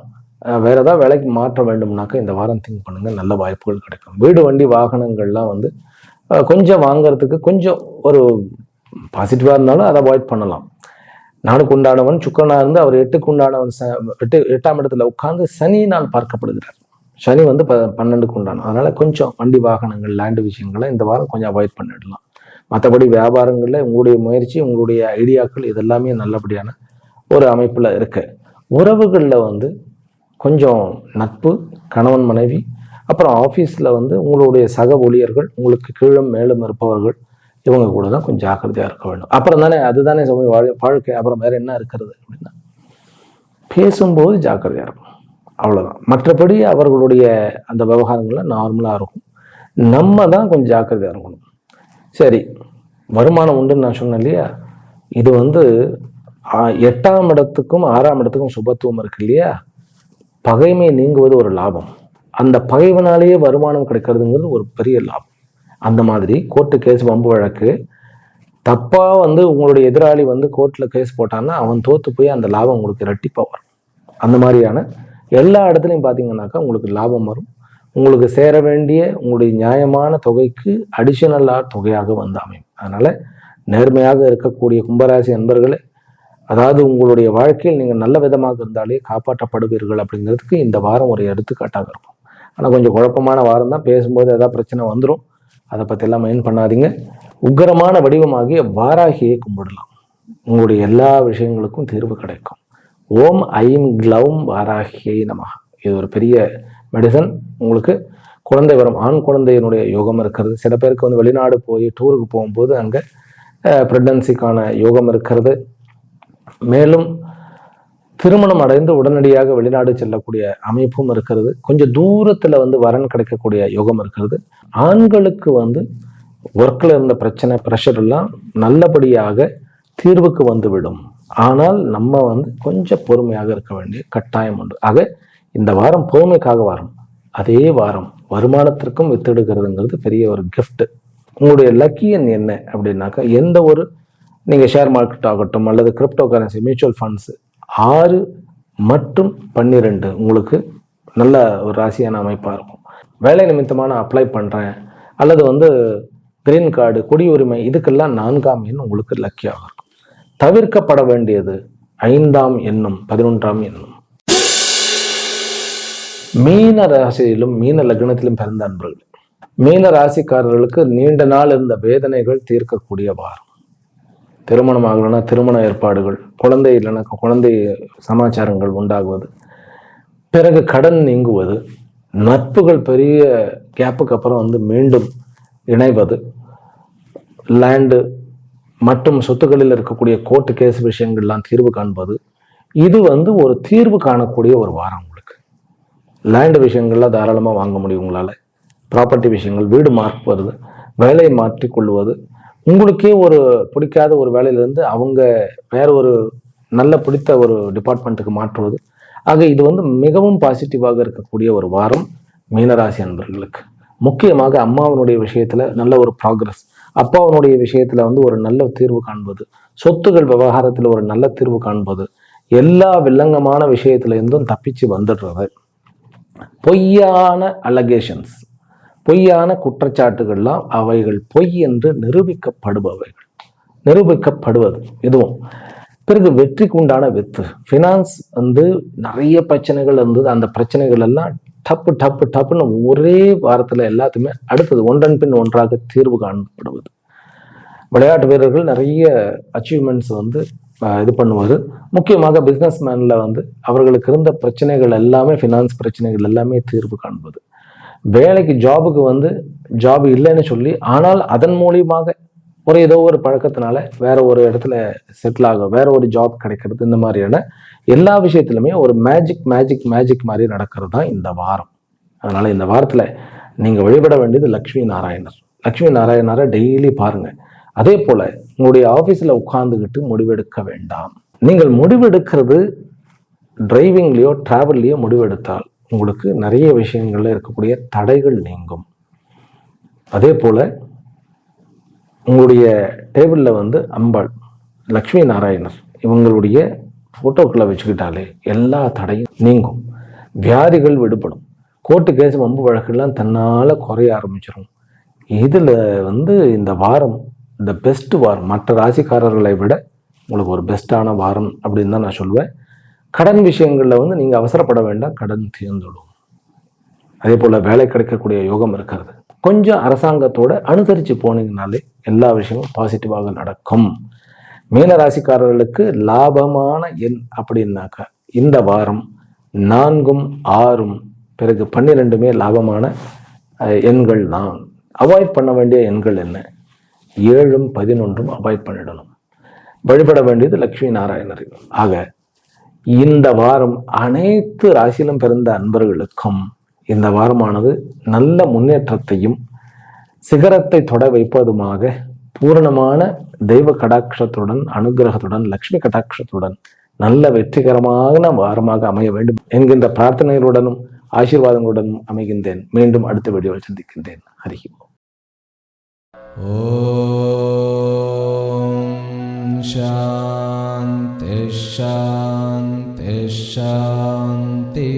Speaker 1: வேற ஏதாவது வேலைக்கு மாற்ற வேண்டும்னாக்கா இந்த வாரம் திங்க் பண்ணுங்க, நல்ல வாய்ப்புகள் கிடைக்கும். வீடு வண்டி வாகனங்கள்லாம் வந்து கொஞ்சம் வாங்குறதுக்கு கொஞ்சம் ஒரு பாசிட்டிவா இருந்தாலும் அதை அவாய்ட் பண்ணலாம். நானுக்கு உண்டானவன் சுக்கரனா இருந்து அவர் 8க்கு உண்டானவன் 8ஆம் இடத்துல உட்கார்ந்து சனியினால் பார்க்கப்படுகிறார். சனி வந்து 12க்கு உண்டானவன். அதனால கொஞ்சம் வண்டி வாகனங்கள், லேண்டு விஷயங்களை இந்த வாரம் கொஞ்சம் அவாய்ட் பண்ணிடலாம். மற்றபடி வியாபாரங்கள்ல உங்களுடைய முயற்சி, உங்களுடைய ஐடியாக்கள் இதெல்லாமே நல்லபடியான ஒரு அமைப்புல இருக்கு. உறவுகள்ல வந்து கொஞ்சம் நட்பு, கணவன் மனைவி, அப்புறம் ஆஃபீஸில் வந்து உங்களுடைய சக ஊழியர்கள், உங்களுக்கு கீழும் மேலும் இருப்பவர்கள், இவங்க கூட தான் கொஞ்சம் ஜாக்கிரதையாக இருக்க வேண்டும். அப்புறம் தானே அதுதானே சமயம் வாழ்க்கை. அப்புறம் வேற என்ன இருக்கிறது அப்படின்னா, பேசும்போது ஜாக்கிரதையாக இருக்கும், அவ்வளோதான். மற்றபடி அவர்களுடைய அந்த விவகாரங்கள்லாம் நார்மலாக இருக்கும். நம்ம தான் கொஞ்சம் ஜாக்கிரதையாக இருக்கணும். சரி, வருமானம் உண்டுன்னு நான் சொன்னேன் இல்லையா, இது வந்து 8ஆம் இடத்துக்கும் 6ஆம் இடத்துக்கும் சுபத்துவம் இருக்கு இல்லையா, பகைமை நீங்குவது ஒரு லாபம். அந்த பகைவனாலேயே வருமானம் கிடைக்கிறதுங்கிறது ஒரு பெரிய லாபம். அந்த மாதிரி கோர்ட்டு கேஸ், வம்பு வழக்கு, தப்பா வந்து உங்களுடைய எதிராளி வந்து கோர்ட்ல கேஸ் போட்டான்னா அவன் தோத்து போய் அந்த லாபம் உங்களுக்கு இரட்டிப்பா வரும். அந்த மாதிரியான எல்லா இடத்துலையும் பார்த்தீங்கன்னாக்கா உங்களுக்கு லாபம் வரும். உங்களுக்கு சேர வேண்டிய உங்களுடைய நியாயமான தொகைக்கு அடிஷனலாக தொகையாக வந்து அமையும். அதனால நேர்மையாக இருக்கக்கூடிய கும்பராசி அன்பர்களே, அதாவது உங்களுடைய வாழ்க்கையில் நீங்கள் நல்ல விதமாக இருந்தாலே காப்பாற்றப்படுவீர்கள் அப்படிங்கிறதுக்கு இந்த வாரம் ஒரு எடுத்துக்காட்டாக இருக்கும். ஆனால் கொஞ்சம் குழப்பமான வாரம் தான், பேசும்போது ஏதாவது பிரச்சனை வந்துடும், அதை பற்றியெல்லாம் மைண்ட் பண்ணாதீங்க. உக்கிரமான வடிவமாகிய வாராகியை கும்பிடலாம், உங்களுடைய எல்லா விஷயங்களுக்கும் தீர்வு கிடைக்கும். ஓம் ஐம் க்ளௌம் வாராகியை நமஹ. இது ஒரு பெரிய மெடிசன். உங்களுக்கு குழந்தை வரும், ஆண் குழந்தையினுடைய யோகம் இருக்கிறது. சில பேருக்கு வந்து வெளிநாடு போய் டூருக்கு போகும்போது அங்கே பிரெக்னன்சிக்கான யோகம் இருக்கிறது. மேலும் திருமணம் அடைந்து உடனடியாக வெளிநாடு செல்லக்கூடிய அமைப்பும் இருக்கிறது. கொஞ்சம் தூரத்துல வந்து வரன் கிடைக்கக்கூடிய யோகம் இருக்கிறது. ஆண்களுக்கு வந்து ஒர்க்ல இருந்த பிரச்சனை, ப்ரெஷர் எல்லாம் நல்லபடியாக தீர்வுக்கு வந்துவிடும். ஆனால் நம்ம வந்து கொஞ்சம் பொறுமையாக இருக்க வேண்டிய கட்டாயம் உண்டு. ஆக இந்த வாரம் பொறுமைக்காக வாரம். அதே வாரம் வருமானத்திற்கும் வித்திடுகிறதுங்கிறது பெரிய ஒரு கிஃப்ட். உங்களுடைய லக்கி எண் என்ன அப்படின்னாக்கா, எந்த ஒரு நீங்கள் ஷேர் மார்க்கெட் ஆகட்டும் அல்லது கிரிப்டோ கரன்சி, மியூச்சுவல் ஃபண்ட்ஸ் 6 மற்றும் 12 உங்களுக்கு நல்ல ஒரு ராசியான அமைப்பாக இருக்கும். வேலை நிமித்தமான அப்ளை பண்ணுறேன் அல்லது வந்து கிரீன் கார்டு, குடியுரிமை, இதுக்கெல்லாம் 4ஆம் எண் உங்களுக்கு லக்கியாக இருக்கும். தவிர்க்கப்பட வேண்டியது 5ஆம் எண்ணும் 11ஆம் எண்ணும். மீன ராசியிலும் மீன லக்னத்திலும் பிறந்த அன்பர்கள், மீன ராசிக்காரர்களுக்கு நீண்ட நாள் இருந்த வேதனைகள் தீர்க்கக்கூடிய வாரம். திருமணம் ஆகலைன்னா திருமண ஏற்பாடுகள், குழந்தை இல்லைன்னா குழந்தை சமாச்சாரங்கள் உண்டாகுவது, பிறகு கடன் நீங்குவது, நட்புகள் பெரிய கேப்புக்கு அப்புறம் வந்து மீண்டும் இணைவது, லேண்டு மற்றும் சொத்துக்களில் இருக்கக்கூடிய கோர்ட்டு கேஸ் விஷயங்கள்லாம் தீர்வு காண்பது, இது வந்து ஒரு தீர்வு காணக்கூடிய ஒரு வாரம். உங்களுக்கு லேண்டு விஷயங்கள்லாம் தாராளமாக வாங்க முடியும் உங்களால். ப்ராப்பர்ட்டி விஷயங்கள், வீடு மாற்றுவது, வேலையை மாற்றிக்கொள்வது, உங்களுக்கே ஒரு பிடிக்காத ஒரு வேலையிலேருந்து அவங்க வேற ஒரு நல்ல பிடித்த ஒரு டிபார்ட்மெண்ட்டுக்கு மாற்றுவது. ஆக இது வந்து மிகவும் பாசிட்டிவாக இருக்கக்கூடிய ஒரு வாரம் மீனராசி அன்பர்களுக்கு. முக்கியமாக அம்மாவனுடைய விஷயத்துல நல்ல ஒரு ப்ராக்ரஸ், அப்பாவனுடைய விஷயத்துல வந்து ஒரு நல்ல தீர்வு காண்பது, சொத்துகள் விவகாரத்தில் ஒரு நல்ல தீர்வு காண்பது, எல்லா வில்லங்கமான விஷயத்துல இருந்தும் தப்பிச்சு வந்துடுறது. பொய்யான அலகேஷன்ஸ், பொய்யான குற்றச்சாட்டுகள்லாம் அவைகள் பொய் என்று நிரூபிக்கப்படுபவைகள், நிரூபிக்கப்படுவது இதுவும். பிறகு வெற்றிக்கு உண்டான வித்து, ஃபினான்ஸ் வந்து நிறைய பிரச்சனைகள் இருந்தது, அந்த பிரச்சனைகள் எல்லாம் டப்பு டப்பு டப்புன்னு ஒரே வாரத்துல எல்லாத்தையுமே அடுத்தது ஒன்றன் பின் ஒன்றாக தீர்வு காணப்படுவது. விளையாட்டு வீரர்கள் நிறைய அச்சீவ்மெண்ட்ஸ் வந்து இது பண்ணுவார். முக்கியமாக பிஸ்னஸ் மேனில் வந்து அவர்களுக்கு இருந்த பிரச்சனைகள் எல்லாமே, ஃபினான்ஸ் பிரச்சனைகள் எல்லாமே தீர்வு காண்பது. வேலைக்கு ஜாபுக்கு வந்து ஜாப் இல்லைன்னு சொல்லி, ஆனால் அதன் மூலியமாக ஏதோ ஒரு பழக்கத்தினால வேற ஒரு இடத்துல செட்டில் ஆகும், வேற ஒரு ஜாப் கிடைக்கிறது, இந்த மாதிரியான எல்லா விஷயத்திலுமே ஒரு மேஜிக் மாதிரி நடக்கிறது தான் இந்த வாரம். அதனால இந்த வாரத்தில் நீங்கள் வழிபட வேண்டியது லக்ஷ்மி நாராயணர். லக்ஷ்மி நாராயணரை டெய்லி பாருங்க. அதே போல உங்களுடைய ஆஃபீஸில் உட்கார்ந்துக்கிட்டு முடிவெடுக்க வேண்டாம். நீங்கள் முடிவெடுக்கிறது டிரைவிங்லேயோ டிராவல்லையோ முடிவெடுத்தால் உங்களுக்கு நிறைய விஷயங்கள்ல இருக்கக்கூடிய தடைகள் நீங்கும். அதே போல உங்களுடைய டேபிளில் வந்து அம்பாள், லக்ஷ்மி நாராயணர் இவங்களுடைய ஃபோட்டோக்களை வச்சுக்கிட்டாலே எல்லா தடையும் நீங்கும். வியாதிகள் விடுபடும். கோர்ட்டு கேஸ் வம்பு வழக்கெல்லாம் தன்னால் குறைய ஆரம்பிச்சிடும். இதில் வந்து இந்த வாரம் இந்த பெஸ்ட் வாரம், மற்ற ராசிக்காரர்களை விட உங்களுக்கு ஒரு பெஸ்ட்டான வாரம் அப்படின்னு தான் நான் சொல்லுவேன். கடன் விஷயங்களில் வந்து நீங்கள் அவசரப்பட வேண்டாம், கடன் தீர்ந்துடும். அதே போல் வேலை கிடைக்கக்கூடிய யோகம் இருக்கிறது. கொஞ்சம் அரசாங்கத்தோட அனுசரித்து போனீங்கனாலே எல்லா விஷயமும் பாசிட்டிவாக நடக்கும். மீன ராசிக்காரர்களுக்கு லாபமான எண் அப்படின்னாக்கா இந்த வாரம் 4ம் 6ம் பிறகு 12மே லாபமான எண்கள் தான். அவாய்ட் பண்ண வேண்டிய எண்கள் என்ன? 7ம் 11ம் அவாய்ட் பண்ணிடணும். வழிபட வேண்டியது லக்ஷ்மி நாராயணர். ஆக இந்த வாரம் அனைத்து ராசியிலும் பிறந்த அன்பர்களுக்கும் இந்த வாரமானது நல்ல முன்னேற்றத்தையும் சிகரத்தை தொட வைப்பதுமாக பூரணமான தெய்வ கடாட்சத்துடன், அனுகிரகத்துடன், லக்ஷ்மி கடாட்சத்துடன் நல்ல வெற்றிகரமான வாரமாக அமைய வேண்டும் என்கின்ற பிரார்த்தனைகளுடனும் ஆசீர்வாதங்களுடனும் அமைகின்றேன். மீண்டும் அடுத்த வீடியோவில் சந்திக்கின்றேன். ஹரி ஓம். சாந்தி சாந்தி சாந்தி.